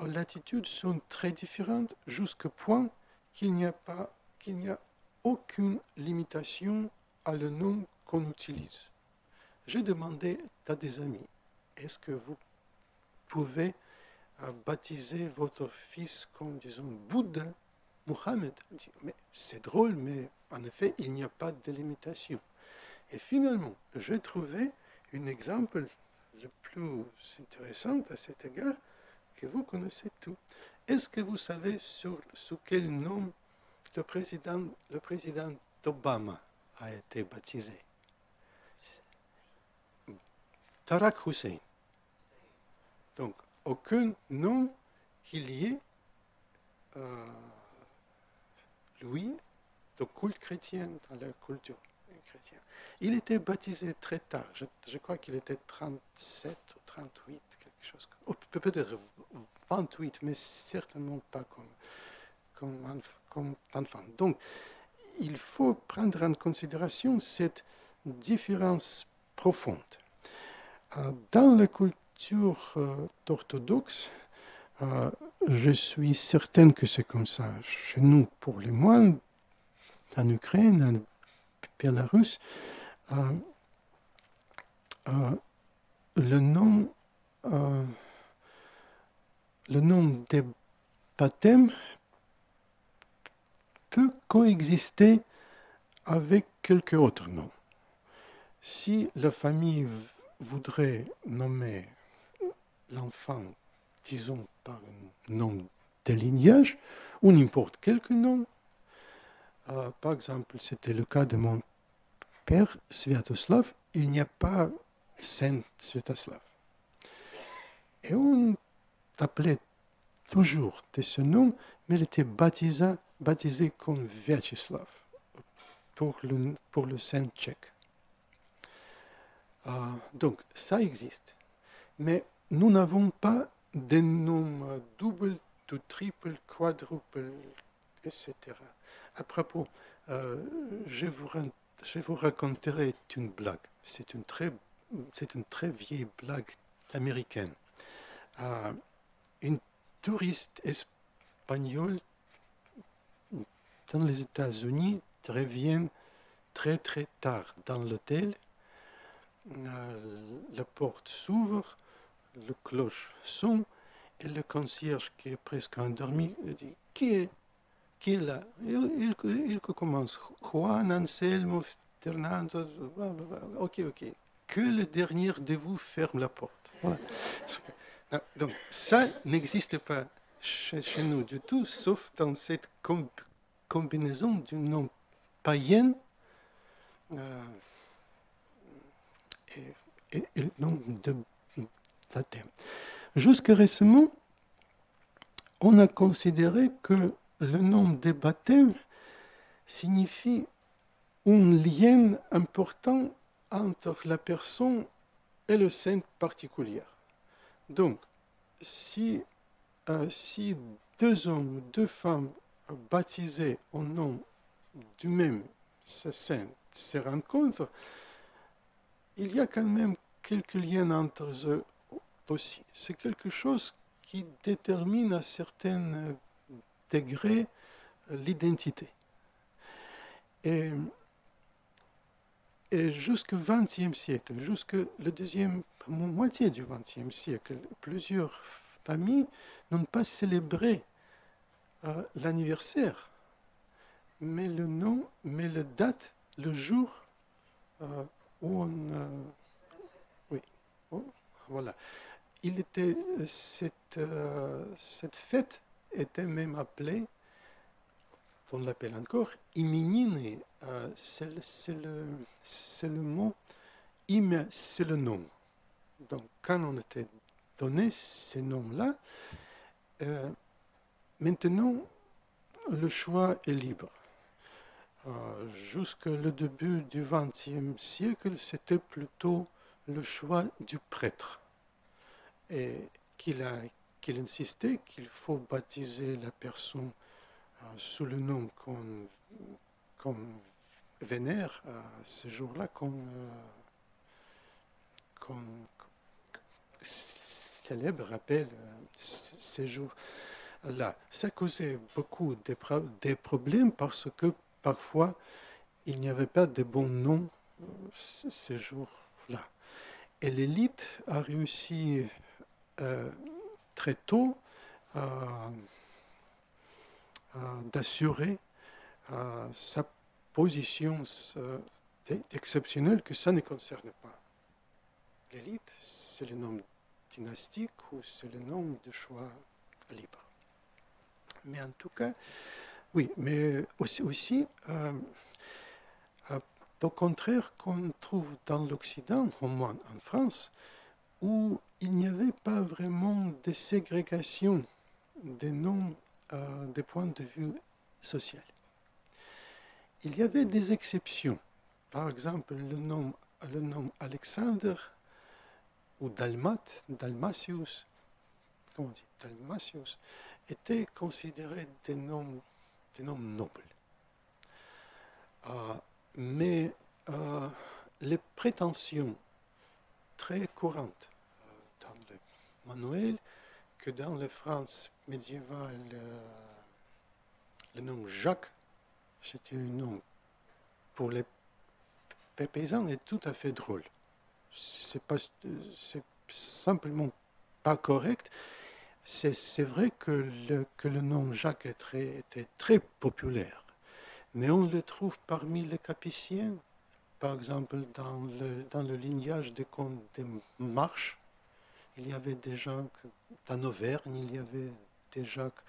les attitudes sont très différentes jusqu'au point qu'il n'y a aucune limitation à le nom qu'on utilise. J'ai demandé à des amis, est-ce que vous pouvez baptiser votre fils comme, disons, Bouddha, Mohammed? Mais c'est drôle, mais en effet, il n'y a pas de limitation. Et finalement, j'ai trouvé un exemple le plus intéressant à cet égard, que vous connaissez tout. Est-ce que vous savez sous quel nom le président Obama a été baptisé? Tarak Hussein. Donc, aucun nom qui liait lui au culte chrétien, dans la culture chrétienne. Il était baptisé très tard. Je crois qu'il était 37 ou 38, quelque chose comme ça. Peut-être 28, mais certainement pas comme enfant. Donc, il faut prendre en considération cette différence profonde. Dans la culture orthodoxe, je suis certaine que c'est comme ça chez nous pour les moines, en Ukraine, en Bélarus. Le nom des baptêmes peut coexister avec quelques autres noms. Si la famille voudrait nommer l'enfant, disons, par un nom de lignage, ou n'importe quel nom, par exemple, c'était le cas de mon père, Sviatoslav, il n'y a pas Saint Sviatoslav. Et on appelait toujours de ce nom, mais il était baptisé comme Vyacheslav, pour le saint tchèque. Donc, ça existe. Mais nous n'avons pas des noms doubles, triple, quadruple, etc. À propos, je vous raconterai une blague. C'est une très vieille blague américaine. Une touriste espagnole dans les États-Unis revient très très tard dans l'hôtel. La porte s'ouvre, le cloche sonne et le concierge qui est presque endormi dit « Qui est là ?» Il commence « Juan, Anselmo, Fernando, ok. Que le dernier de vous ferme la porte. » Voilà. Donc ça n'existe pas chez nous du tout, sauf dans cette combinaison du nom païen et le nom de baptême. Jusqu'à récemment, on a considéré que le nom de baptême signifie un lien important entre la personne et le saint particulier. Donc, si deux hommes ou deux femmes baptisés au nom du même saint se rencontrent, il y a quand même quelques liens entre eux aussi. C'est quelque chose qui détermine à certains degrés l'identité. Et jusqu'au XXe siècle, jusqu'à la deuxième moitié du XXe siècle, plusieurs familles n'ont pas célébré l'anniversaire, mais le nom, mais la date, le jour où on... oui, voilà. Cette fête était même appelée, on l'appelle encore, Imenine. C'est le mot, c'est le nom. Donc, quand on était donné ces noms-là, maintenant, le choix est libre. Jusqu'au début du XXe siècle, c'était plutôt le choix du prêtre et qu'il insistait qu'il faut baptiser la personne sous le nom qu'on vénère ce jour-là, qu'on célèbre, rappelle ces jours-là. Ça causait beaucoup de problèmes parce que parfois, il n'y avait pas de bons noms ces jours-là. Et l'élite a réussi très tôt d'assurer sa position exceptionnelle que ça ne concerne pas. L'élite, c'est le nom dynastique ou c'est le nom de choix libre. Mais en tout cas, oui, mais aussi au contraire qu'on trouve dans l'Occident, au moins en France, où il n'y avait pas vraiment de ségrégation des noms des points de vue social. Il y avait des exceptions. Par exemple, le nom Alexander ou Dalmatius, comment on dit, Dalmatius, étaient considérés des noms nobles. Mais les prétentions très courantes dans le manuel que dans la France médiévale, le nom Jacques, c'était un nom pour les paysans est tout à fait drôle. C'est simplement pas correct. C'est vrai que le nom Jacques était très populaire, mais on le trouve parmi les Capétiens, par exemple dans le lignage des comtes de Marche. Il y avait des Jacques en Auvergne, il y avait des Jacques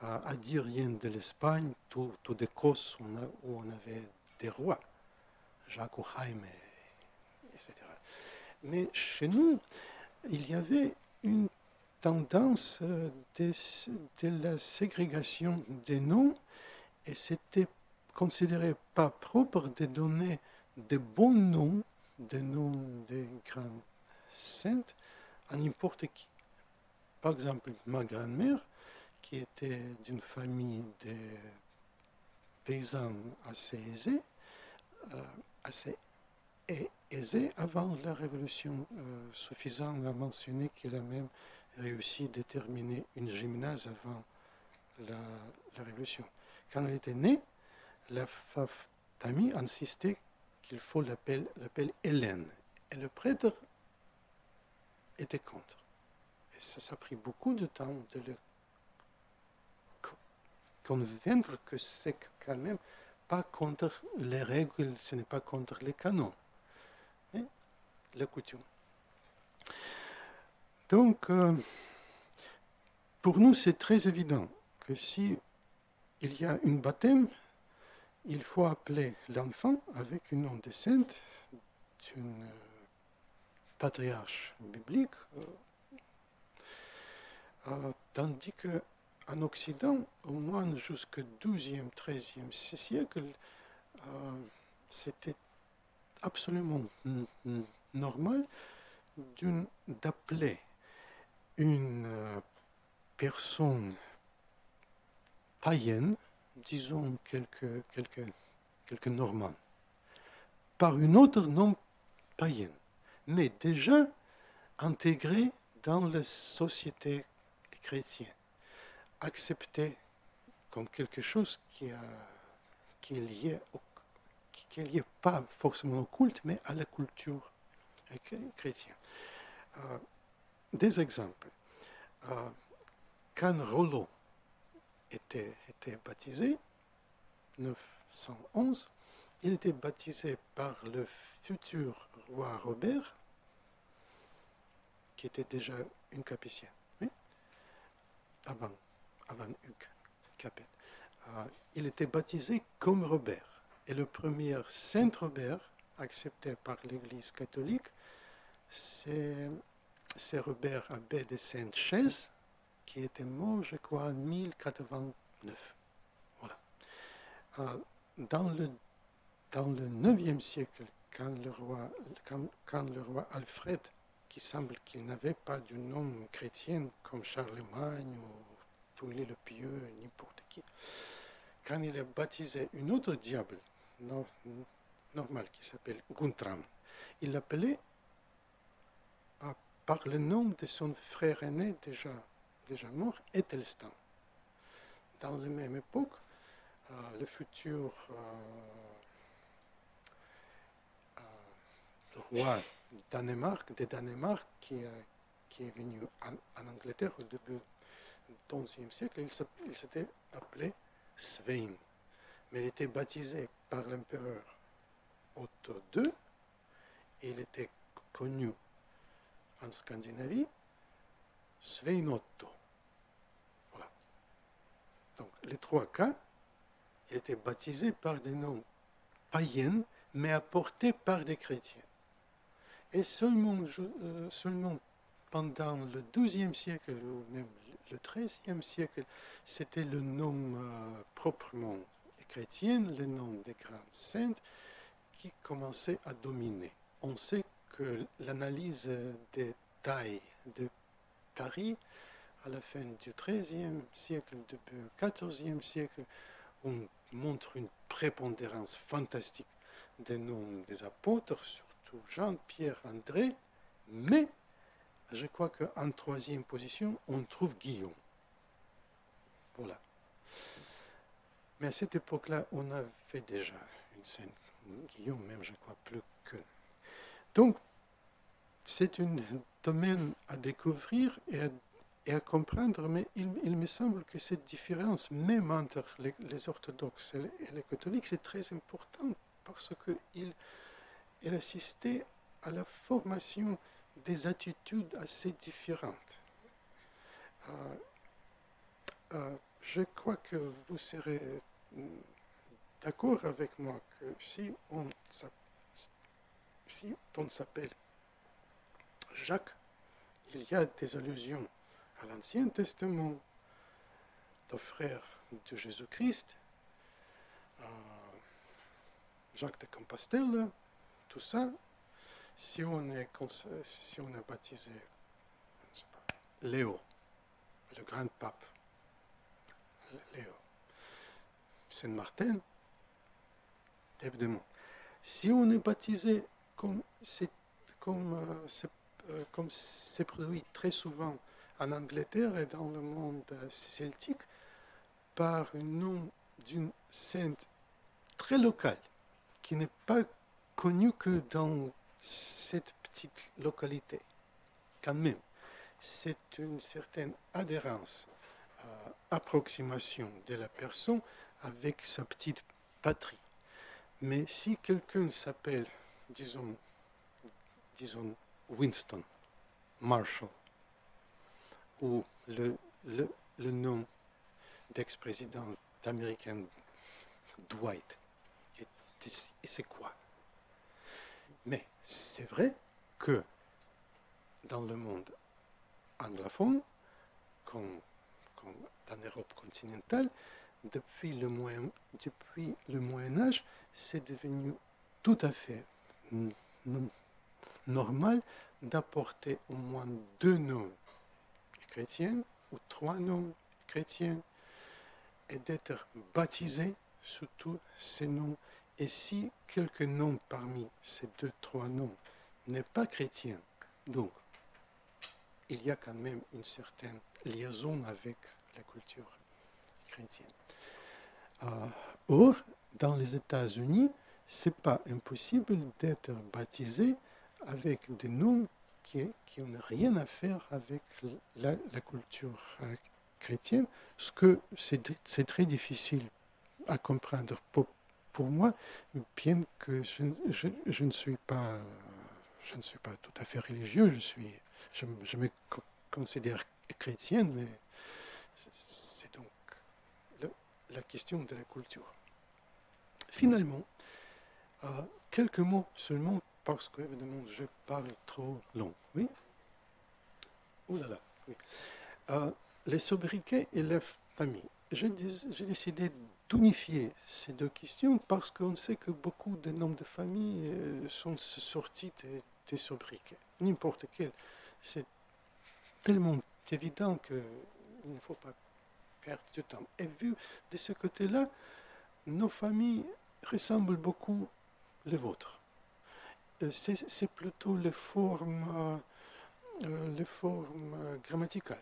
à Dirien de l'Espagne, tout d'Écosse où on avait des rois, Jacques ou Jaime, etc. Mais chez nous, il y avait une tendance de la ségrégation des noms et c'était considéré pas propre de donner de bons noms, des noms des grands saintes à n'importe qui. Par exemple, ma grand-mère, qui était d'une famille de paysans assez aisés avant la Révolution, suffisant à mentionner qu'il a même réussi à terminer une gymnase avant la Révolution. Quand elle était née, la famille insistait qu'il faut l'appeler Hélène. Et le prêtre était contre. Et ça a pris beaucoup de temps de le convaincre que c'est quand même pas contre les règles, ce n'est pas contre les canons, mais la coutume. Donc, pour nous, c'est très évident que si il y a une baptême, il faut appeler l'enfant avec un nom de sainte, d'une patriarche biblique, tandis qu'en Occident, au moins jusqu'au XIIe, XIIIe siècle, c'était absolument normal d'appeler une personne païenne, disons quelques Normands, par un autre nom païen, mais déjà intégré dans la société chrétienne, accepté comme quelque chose qui est lié pas forcément au culte, mais à la culture chrétienne. Des exemples. Quand Rollo était baptisé, 911, il était baptisé par le futur roi Robert, qui était déjà une capétienne, oui? avant Hugues Capet. Il était baptisé comme Robert. Et le premier Saint Robert, accepté par l'Église catholique, c'est Robert abbé de Sainte-Chaise, qui était mort, je crois, en 1089. Voilà. dans le 9e siècle, quand le roi Alfred, qui semble qu'il n'avait pas du nom chrétien comme Charlemagne ou Louis le Pieux, n'importe qui, quand il a baptisé une autre diable normale qui s'appelle Guntram, il l'appelait par le nom de son frère aîné déjà mort, Ethelstan. Dans la même époque, le futur roi de Danemark, qui est venu en Angleterre au début du XIe siècle, il s'était appelé Svein. Mais il était baptisé par l'empereur Otto II et il était connu en Scandinavie, Svein Otto. Voilà. Donc, les trois cas, il était baptisé par des noms païens, mais apportés par des chrétiens. Et seulement pendant le XIIe siècle, ou même le XIIIe siècle, c'était le nom proprement chrétien, le nom des grandes saintes, qui commençait à dominer. On sait que l'analyse des tailles de Paris, à la fin du XIIIe siècle, début du XIVe siècle, on montre une prépondérance fantastique des noms des apôtres, surtout Jean, Pierre, André, mais je crois qu'en troisième position, on trouve Guillaume. Voilà. Mais à cette époque-là, on avait déjà une sainte, Guillaume même, je crois, plus que. Donc, c'est un domaine à découvrir et à comprendre, mais il me semble que cette différence, même entre les orthodoxes et les catholiques, c'est très important parce qu'il assistait à la formation des attitudes assez différentes. Je crois que vous serez d'accord avec moi que si on s'appelle Jacques, il y a des allusions à l'Ancien Testament, aux frères de Jésus-Christ, Jacques de Compostelle, tout ça. Si on est baptisé, je sais pas, Léo, le grand pape, Léo, Saint-Martin, évidemment. Si on est baptisé comme c'est produit très souvent en Angleterre et dans le monde celtique, par un nom d'une sainte très locale, qui n'est pas connue que dans cette petite localité. Quand même, c'est une certaine adhérence, approximation de la personne avec sa petite patrie. Mais si quelqu'un s'appelle, disons Winston, Marshall, ou le nom d'ex-président américain Dwight, et c'est quoi? Mais c'est vrai que dans le monde anglophone, comme dans l'Europe continentale, depuis le Moyen Âge, c'est devenu tout à fait normal d'apporter au moins 2 noms chrétiens ou 3 noms chrétiens et d'être baptisé sous tous ces noms. Et si quelques noms parmi ces 2-3 noms n'est pas chrétien, donc il y a quand même une certaine liaison avec la culture chrétienne. Or, dans les États-Unis, c'est pas impossible d'être baptisé avec des noms qui n'ont rien à faire avec la culture chrétienne, ce que c'est très difficile à comprendre pour moi, bien que je ne suis pas tout à fait religieux, je me considère chrétienne, mais c'est donc la question de la culture. Finalement, quelques mots seulement, parce que évidemment je parle trop long. Oui? Oh là là, oui. Les sobriquets et la famille. J'ai décidé d'unifier ces deux questions parce qu'on sait que beaucoup de noms de famille sont sortis des sobriquets. N'importe quel. C'est tellement évident qu'il ne faut pas perdre du temps. Et vu de ce côté-là, nos familles ressemblent beaucoup les vôtres. C'est plutôt les formes grammaticales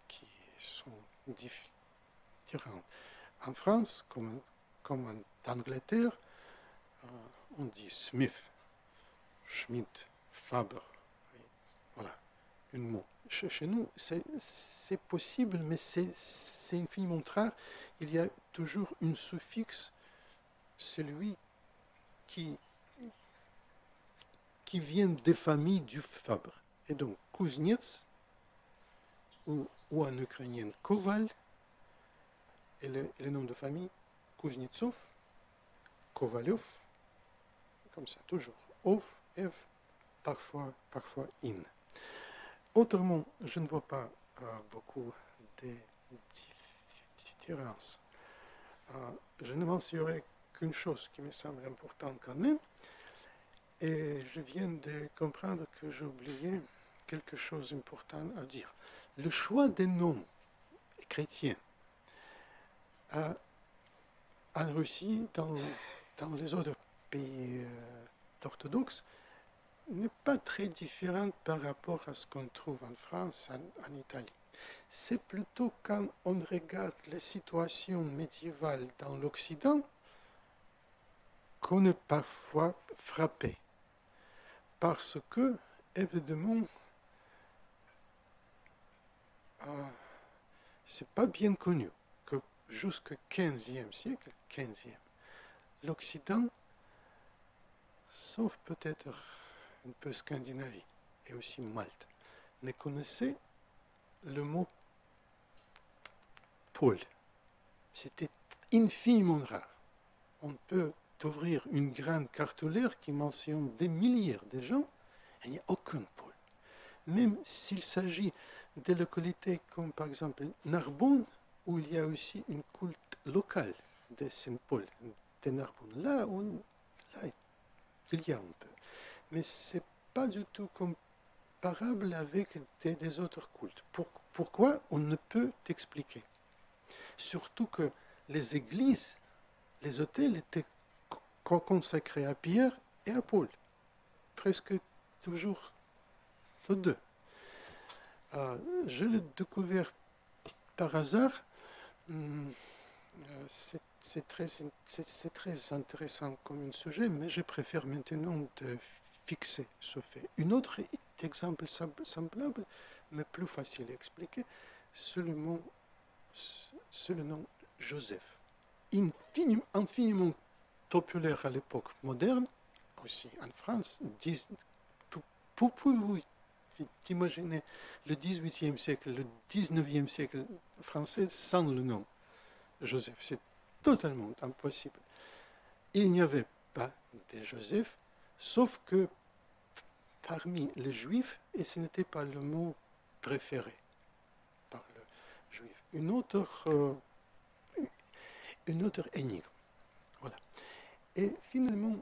qui sont différentes. En France, comme en Angleterre, on dit Smith, Schmidt, Faber. Voilà, un mot. Chez nous, c'est possible, mais c'est infiniment rare. Il y a toujours un suffixe, celui qui vient des familles du Faber. Et donc, Kuznets, ou en ukrainien Koval, et le nom de famille, Kuznetsov, Kovalyov, comme ça, toujours. Ov, Ev, parfois In. Autrement, je ne vois pas beaucoup de différences. Je ne mentionnerai qu'une chose qui me semble importante quand même, et je viens de comprendre que j'ai oublié quelque chose d'important à dire. Le choix des noms chrétiens en Russie, dans les autres pays orthodoxes, n'est pas très différente par rapport à ce qu'on trouve en France, en Italie. C'est plutôt quand on regarde les situations médiévales dans l'Occident qu'on est parfois frappé. Parce que, évidemment, c'est pas bien connu que jusqu'au XVe siècle, l'Occident, sauf peut-être un peu Scandinavie et aussi Malte, ne connaissait le mot pôle. C'était infiniment rare. On peut ouvrir une grande cartulaire qui mentionne des milliers de gens, il n'y a aucun pôle. Même s'il s'agit de localités comme par exemple Narbonne, où il y a aussi une culte locale de Saint-Paul de Narbonne. Là, il y a un peu. Mais ce n'est pas du tout comparable avec des autres cultes. Pourquoi on ne peut t'expliquer? Surtout que les églises, les hôtels étaient consacrés à Pierre et à Paul. Presque toujours les deux. Je l'ai découvert par hasard. C'est très intéressant comme un sujet, mais je préfère maintenant de fixer ce fait. Un autre exemple semblable, mais plus facile à expliquer, c'est le nom Joseph. Infiniment populaire à l'époque moderne, aussi en France. Pouvez-vous imaginer le XVIIIe siècle, le XIXe siècle français sans le nom Joseph? C'est totalement impossible. Il n'y avait pas de Joseph, sauf que parmi les Juifs, et ce n'était pas le mot préféré par le Juif, une autre énigme. Voilà. Et finalement,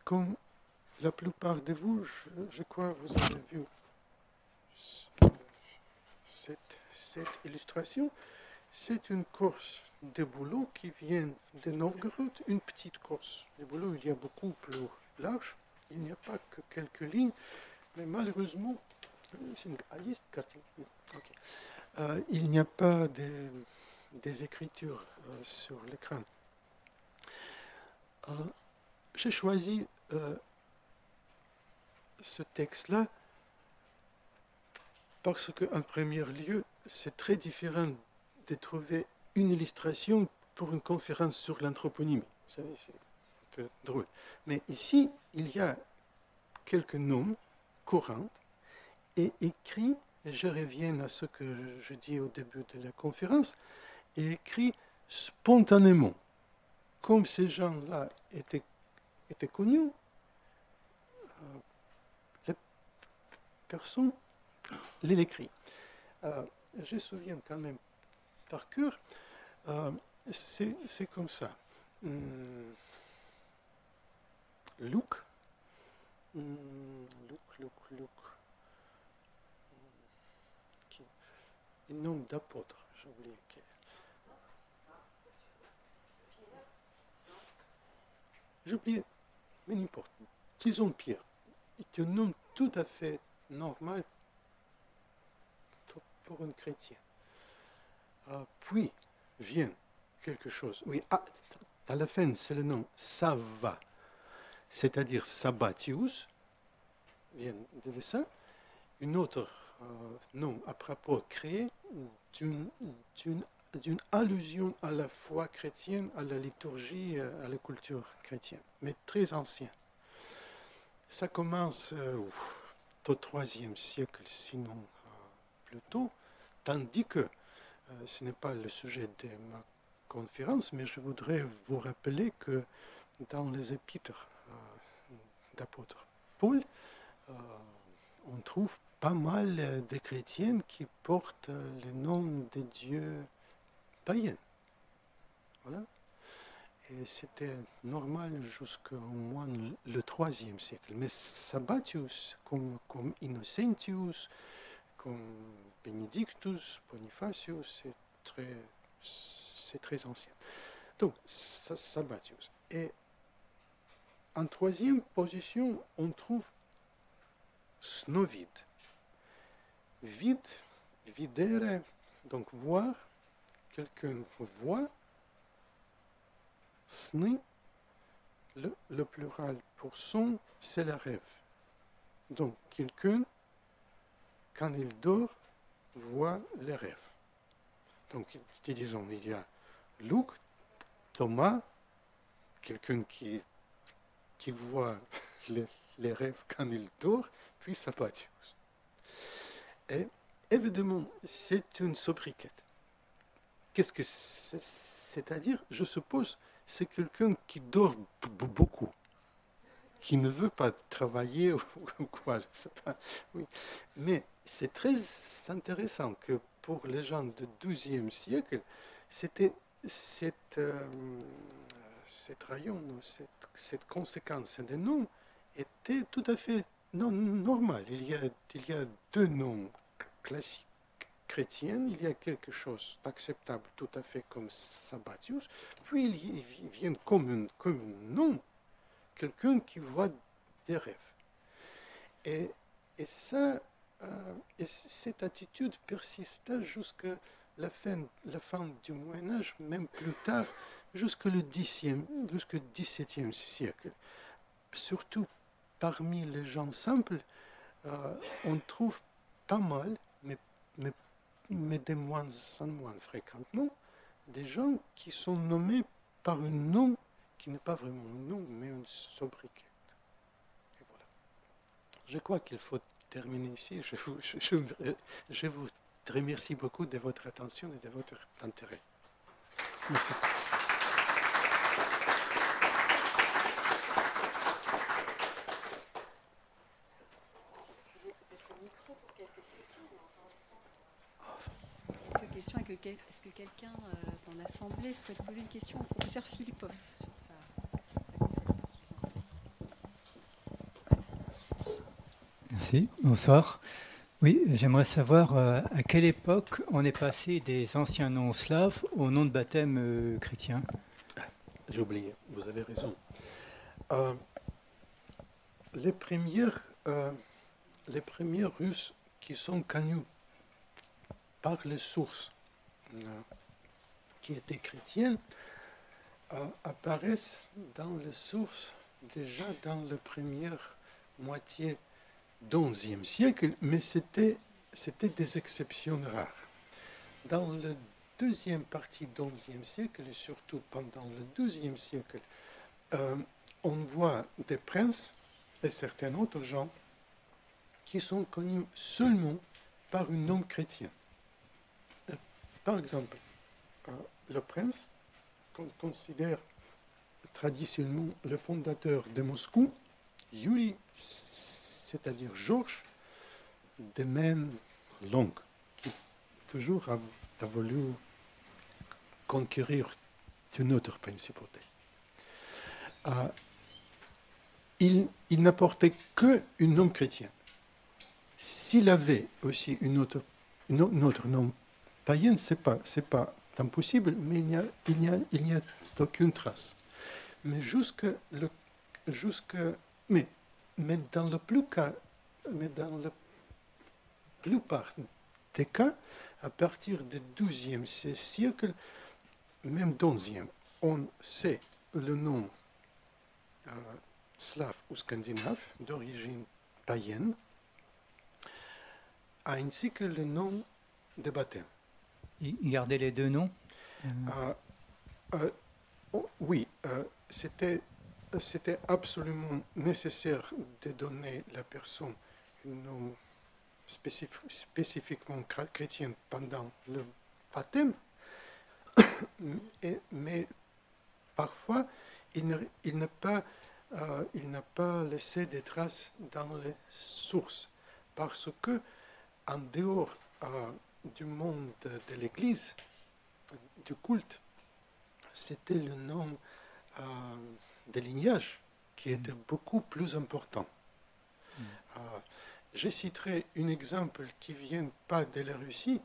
comme la plupart de vous, je crois que vous avez vu cette illustration, c'est une course de bouleaux qui vient de Novgorod, une petite course de bouleaux. Il y a beaucoup plus large. Il n'y a pas que quelques lignes, mais malheureusement, il n'y a pas des écritures sur l'écran. J'ai choisi ce texte-là parce qu'en premier lieu, c'est très différent de trouver une illustration pour une conférence sur l'anthroponymie. Vous savez, c'est un peu drôle. Mais ici, il y a quelques noms courants et écrits, je reviens à ce que je dis au début de la conférence, et écrits spontanément. Comme ces gens-là étaient connus, les personnes l'écrit. Je me souviens quand même par cœur, c'est comme ça. Luc, Luc. Un nom d'apôtre, j'ai oublié quel. J'ai oublié, mais n'importe. Disons Pierre. C'est un nom tout à fait normal pour un chrétien. Puis vient quelque chose. Oui, à la fin, c'est le nom Sava, c'est-à-dire Sabbatius, vient de ça. Une autre nom à propos créé d'une allusion à la foi chrétienne, à la liturgie, à la culture chrétienne, mais très ancien. Ça commence au IIIe siècle, sinon plus tôt, tandis que ce n'est pas le sujet de ma conférence, mais je voudrais vous rappeler que dans les épîtres d'apôtre Paul, on trouve pas mal de chrétiens qui portent le nom de dieux païens. Voilà. Et c'était normal jusqu'au moins le IIIe siècle. Mais Sabbatius, comme Innocentius, comme Benedictus, Bonifacius, c'est très ancien. Donc, Sabbatius. Et en troisième position, on trouve Snovide. Videre, donc voir, quelqu'un voit. Sni, le plural pour son, c'est le rêve. Donc, quelqu'un, quand il dort, voit les rêves. Donc, disons, il y a Luc, Thomas, quelqu'un qui voit les rêves quand il dort, puis Sabbatius. Et évidemment, c'est une sobriquet. Qu'est-ce que c'est-à-dire, je suppose, c'est quelqu'un qui dort beaucoup, qui ne veut pas travailler ou quoi, je ne sais pas. Oui. Mais c'est très intéressant que pour les gens du XIIe siècle, c'était cette rayon, cette conséquence des noms était tout à fait normale. Il y a deux noms classiques chrétienne, il y a quelque chose d'acceptable tout à fait comme Sabbatius, puis il vient comme un nom, quelqu'un qui voit des rêves. Et cette attitude persista jusqu'à la fin du Moyen-Âge, même plus tard, jusqu'au XVIIe siècle. Surtout parmi les gens simples, on trouve pas mal, mais de moins en moins fréquemment, des gens qui sont nommés par un nom qui n'est pas vraiment un nom, mais une sobriquet. Et voilà. Je crois qu'il faut terminer ici. Je vous remercie beaucoup de votre attention et de votre intérêt. Merci. Est-ce que quelqu'un dans l'Assemblée souhaite poser une question au professeur Philippov sur ça? Merci, bonsoir. Oui, j'aimerais savoir à quelle époque on est passé des anciens noms slaves aux noms de baptême chrétiens. J'ai oublié, vous avez raison. Les premières Russes qui sont connus par les sources qui étaient chrétiennes apparaissent dans les sources déjà dans la première moitié du XIe siècle, mais c'était des exceptions rares. Dans la deuxième partie du XIe siècle, et surtout pendant le XIIe siècle, on voit des princes et certains autres gens qui sont connus seulement par un nom chrétien. Par exemple, le prince qu'on considère traditionnellement le fondateur de Moscou, Yuri, c'est-à-dire Georges, de main longue, qui toujours a voulu conquérir d'une autre principauté. Il n'apportait qu'un nom chrétien. S'il avait aussi une autre nom païen, c'est pas impossible, mais il n'y a aucune trace. Mais mais dans la plupart des cas, à partir du XIIe siècle, même XIe, on sait le nom slave ou scandinave d'origine païenne, ainsi que le nom de baptême. Il gardait les deux noms? Oui, c'était absolument nécessaire de donner à la personne un nom spécifiquement chrétien pendant le baptême, mais parfois il n'a pas laissé de traces dans les sources, parce que en dehors du monde de l'Église, du culte, c'était le nom de lignage qui était beaucoup plus important. Je citerai un exemple qui ne vient pas de la Russie,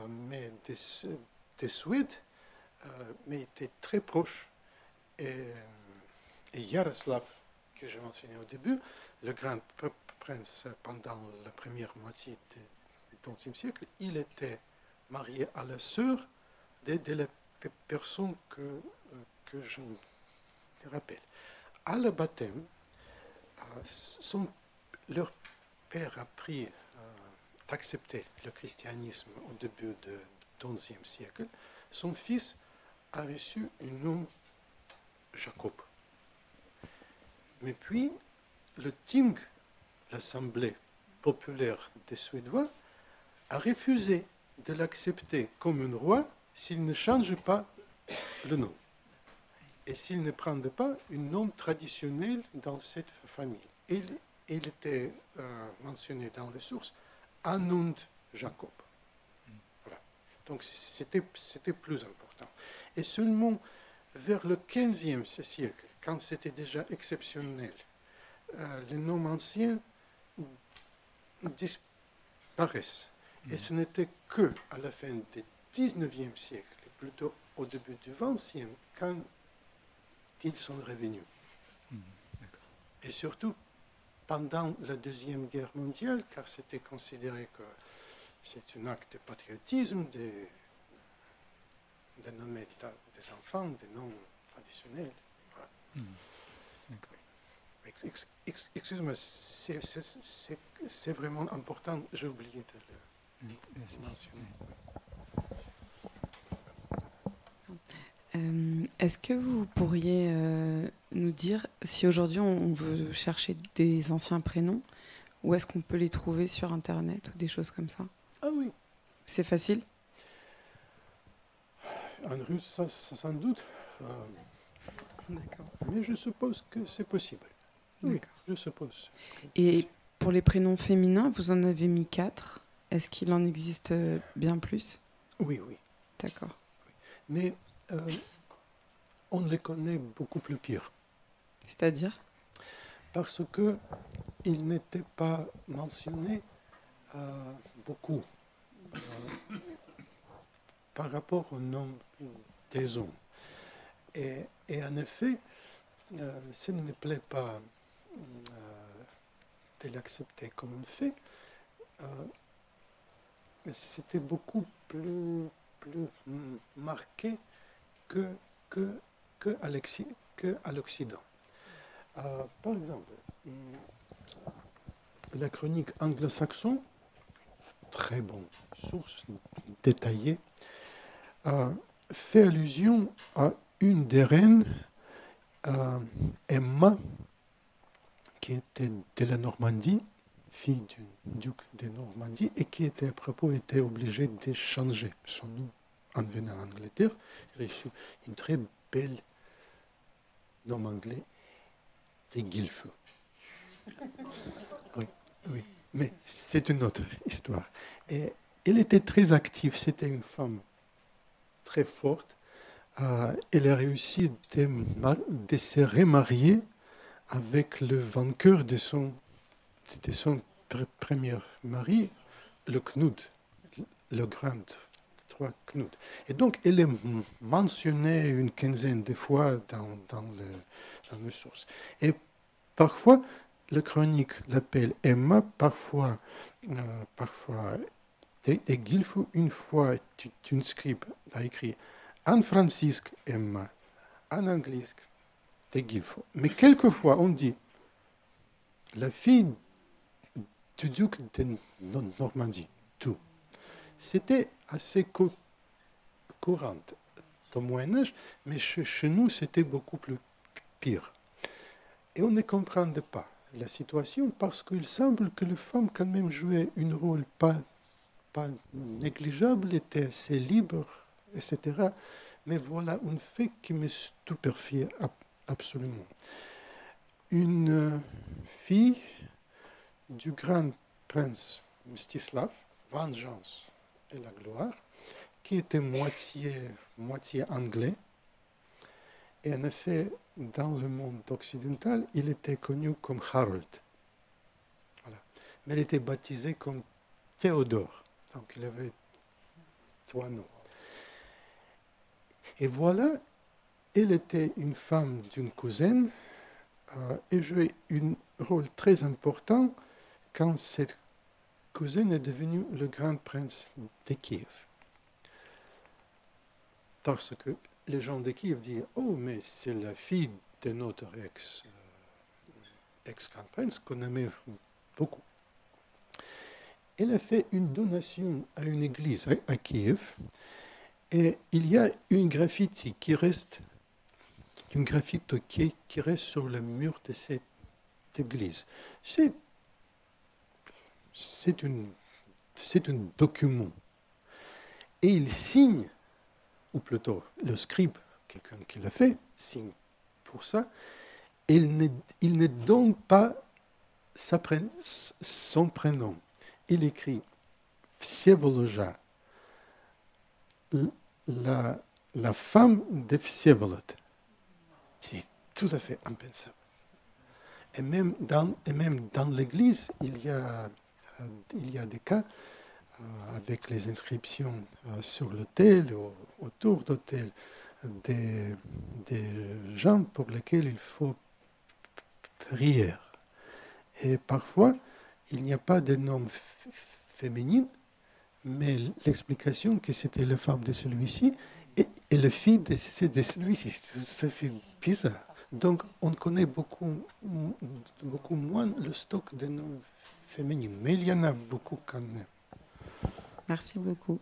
mais de Suède, mais était très proche. Et Yaroslav, que j'ai mentionné au début, le grand prince pendant la première moitié du XIe siècle, il était marié à la sœur de la personne que je me rappelle. À le baptême, leur père a pris d'accepter le christianisme au début du XIe siècle. Son fils a reçu un nom Jacob. Mais puis, le Ting, l'Assemblée populaire des Suédois, a refusé de l'accepter comme un roi s'il ne change pas le nom et s'il ne prendrait pas un nom traditionnel dans cette famille. Il était mentionné dans les sources Anund Jacob. Voilà. Donc c'était plus important. Et seulement vers le XVe siècle, quand c'était déjà exceptionnel, les noms anciens disparaissent. Et ce n'était que à la fin du XIXe siècle, plutôt au début du XXe, quand ils sont revenus. Et surtout pendant la Deuxième Guerre mondiale, car c'était considéré que c'est un acte de patriotisme de nommer des enfants des noms traditionnels. Voilà. Excuse-moi, c'est vraiment important, j'ai oublié de le mentionner. Est-ce que vous pourriez nous dire si aujourd'hui on veut chercher des anciens prénoms, où est-ce qu'on peut les trouver sur Internet ou des choses comme ça? Ah oui. C'est facile? En russe, sans doute. D'accord. Mais je suppose que c'est possible. Oui, je suppose. Et pour les prénoms féminins, vous en avez mis 4. Est-ce qu'il en existe bien plus? Oui, oui. D'accord. Oui. Mais on les connaît beaucoup plus pires. C'est-à-dire? Parce qu'ils n'étaient pas mentionnés beaucoup par rapport au nom des hommes. Et en effet, ça ne me plaît pas de l'accepter comme un fait. C'était beaucoup plus marqué qu'à l'Occident. Par exemple, la chronique anglo-saxonne, très bonne source détaillée, fait allusion à une des reines, Emma, qui était de la Normandie, fille du duc de Normandie, et qui était à propos était obligée de changer son nom en venant en Angleterre. Elle a reçu une très belle nom anglais, de Guilford. Oui, oui, mais c'est une autre histoire. Et elle était très active, c'était une femme très forte, elle a réussi de se remarier avec le vainqueur de son premier mari, le Knud, le grand roi Knud. Et donc, elle est mentionnée une quinzaine de fois dans les sources. Et parfois, la chronique l'appelle Emma, parfois de Guilfou. Une fois, un scribe a écrit en Francisque Emma, en anglais de Guilfou. Mais quelquefois, on dit la fille du duc de Normandie, tout. C'était assez courant au Moyen-Âge, mais chez nous, c'était beaucoup plus pire. Et on ne comprenait pas la situation parce qu'il semble que les femmes, quand même, jouaient un rôle pas négligeable, étaient assez libres, etc. Mais voilà un fait qui me stupéfiait absolument. Une fille du grand prince Mstislav, Vengeance et la gloire, qui était moitié anglais. Et en effet, dans le monde occidental, il était connu comme Harold. Voilà. Mais il était baptisé comme Théodore. Donc il avait 3 noms. Et voilà, elle était une femme d'une cousine et jouait un rôle très important quand cette cousine est devenue le grand prince de Kiev. Parce que les gens de Kiev disent « Oh, mais c'est la fille de notre ex-grand prince qu'on aimait beaucoup. » Elle a fait une donation à une église à Kiev et il y a une graffiti qui reste sur le mur de cette église. C'est un document. Et il signe, ou plutôt le scribe, quelqu'un qui l'a fait, signe pour ça. Il ne donne pas son prénom. Il écrit Vsevolodja, la femme de Vsevolod. C'est tout à fait impensable. Et même dans l'Église, il y a des cas avec les inscriptions sur l'autel, autour d'autel, des gens pour lesquels il faut prier. Et parfois, il n'y a pas de nom féminin, mais l'explication que c'était la femme de celui-ci et la fille de celui-ci. Ça fait bizarre. Donc, on connaît beaucoup moins le stock de noms féminins, mais il y en a beaucoup quand même. Merci beaucoup.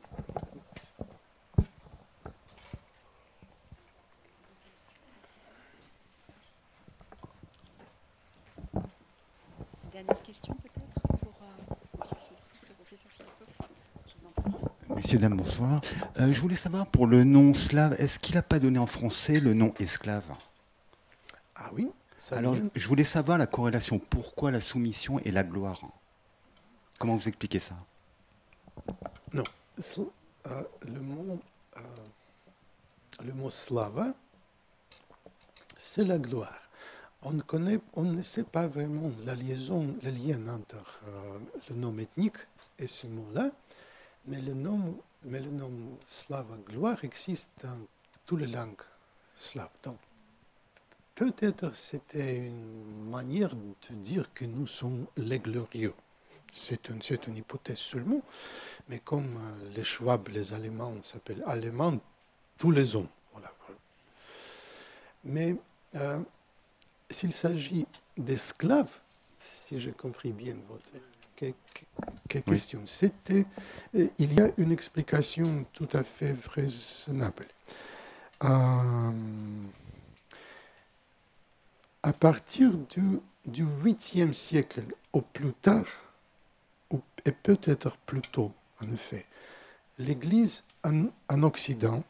Dernière question peut-être pour le professeur Philippot. Je vous en prie. Messieurs, dames, bonsoir. Je voulais savoir pour le nom slave, est-ce qu'il n'a pas donné en français le nom esclave? Ah oui. Alors, je voulais savoir la corrélation. Pourquoi la soumission et la gloire? Comment vous expliquez ça? Non. Le mot slava, c'est la gloire. On ne sait pas vraiment le lien entre le nom ethnique et ce mot-là, mais le nom slava gloire existe dans toutes les langues slaves. Donc, peut-être c'était une manière de dire que nous sommes les glorieux. C'est une hypothèse seulement, mais comme les Schwab, les Allemands s'appellent Allemands, tous les hommes. Voilà. Mais s'il s'agit d'esclaves, si j'ai compris bien votre question, il y a une explication tout à fait raisonnable. À partir du 8e siècle au plus tard, et peut-être plus tôt, en effet, l'Église en Occident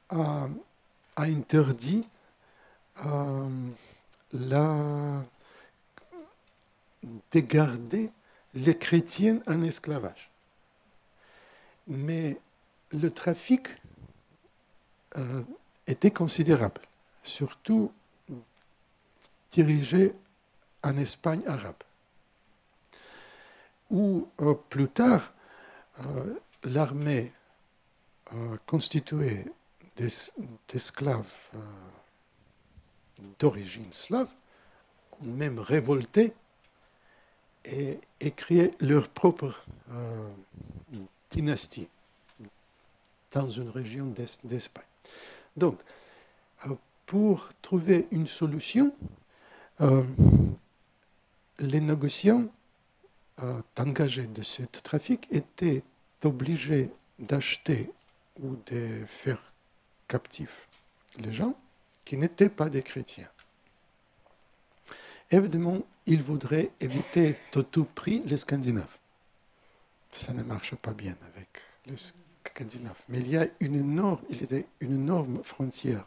a interdit de garder les chrétiens en esclavage. Mais le trafic était considérable, surtout dirigée en Espagne arabe, où plus tard, l'armée constituée d'esclaves d'origine slave ont même révolté et créé leur propre dynastie dans une région d'Espagne. Donc, pour trouver une solution, les négociants engagés de ce trafic étaient obligés d'acheter ou de faire captifs les gens qui n'étaient pas des chrétiens. Évidemment, ils voudraient éviter de tout prix les Scandinaves. Ça ne marche pas bien avec les Scandinaves. Mais il y a une énorme frontière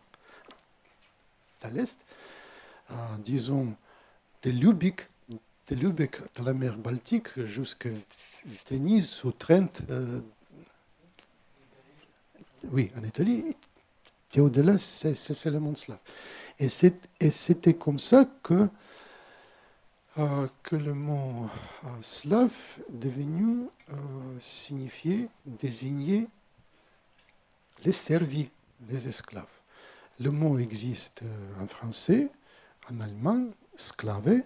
à l'est, disons, de Lübeck, de la mer Baltique jusqu'à Venise ou Trente, oui, en Italie, et au-delà, c'est le monde slave. Et c'était comme ça que le mot slave est devenu désigner les servis, les esclaves. Le mot existe en français, en allemand, sclave,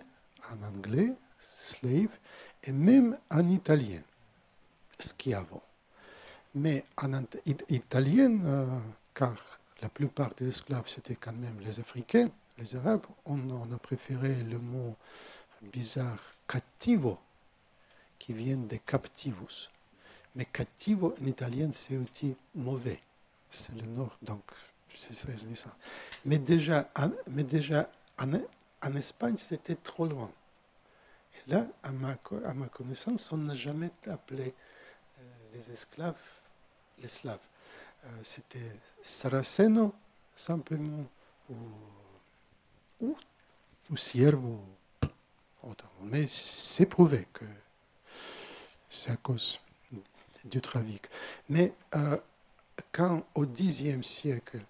en anglais, slave, et même en italien, schiavo. Mais en italien, car la plupart des esclaves, c'était quand même les Africains, les Arabes, on a préféré le mot bizarre cattivo, qui vient de captivus. Mais cattivo en italien, c'est aussi mauvais. C'est le nord, donc c'est ça. Mais déjà en Espagne, c'était trop loin. Et là, à ma connaissance, on n'a jamais appelé les esclaves les Slaves. C'était Saraceno, simplement, ou Siervo. Mais c'est prouvé que c'est à cause du trafic. Mais quand au Xe siècle,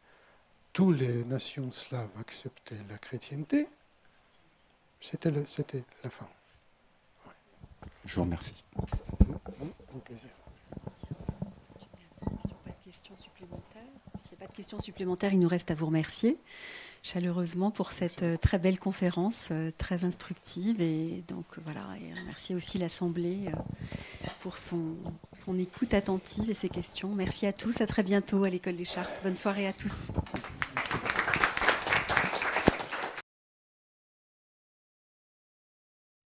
toutes les nations slaves acceptaient la chrétienté, c'était la fin. Ouais. Je vous remercie. Mon plaisir. S'il n'y a pas de questions supplémentaires, il nous reste à vous remercier chaleureusement pour cette très belle conférence, très instructive. Et donc voilà, et remercier aussi l'Assemblée pour son écoute attentive et ses questions. Merci à tous, à très bientôt à l'École des Chartes. Bonne soirée à tous.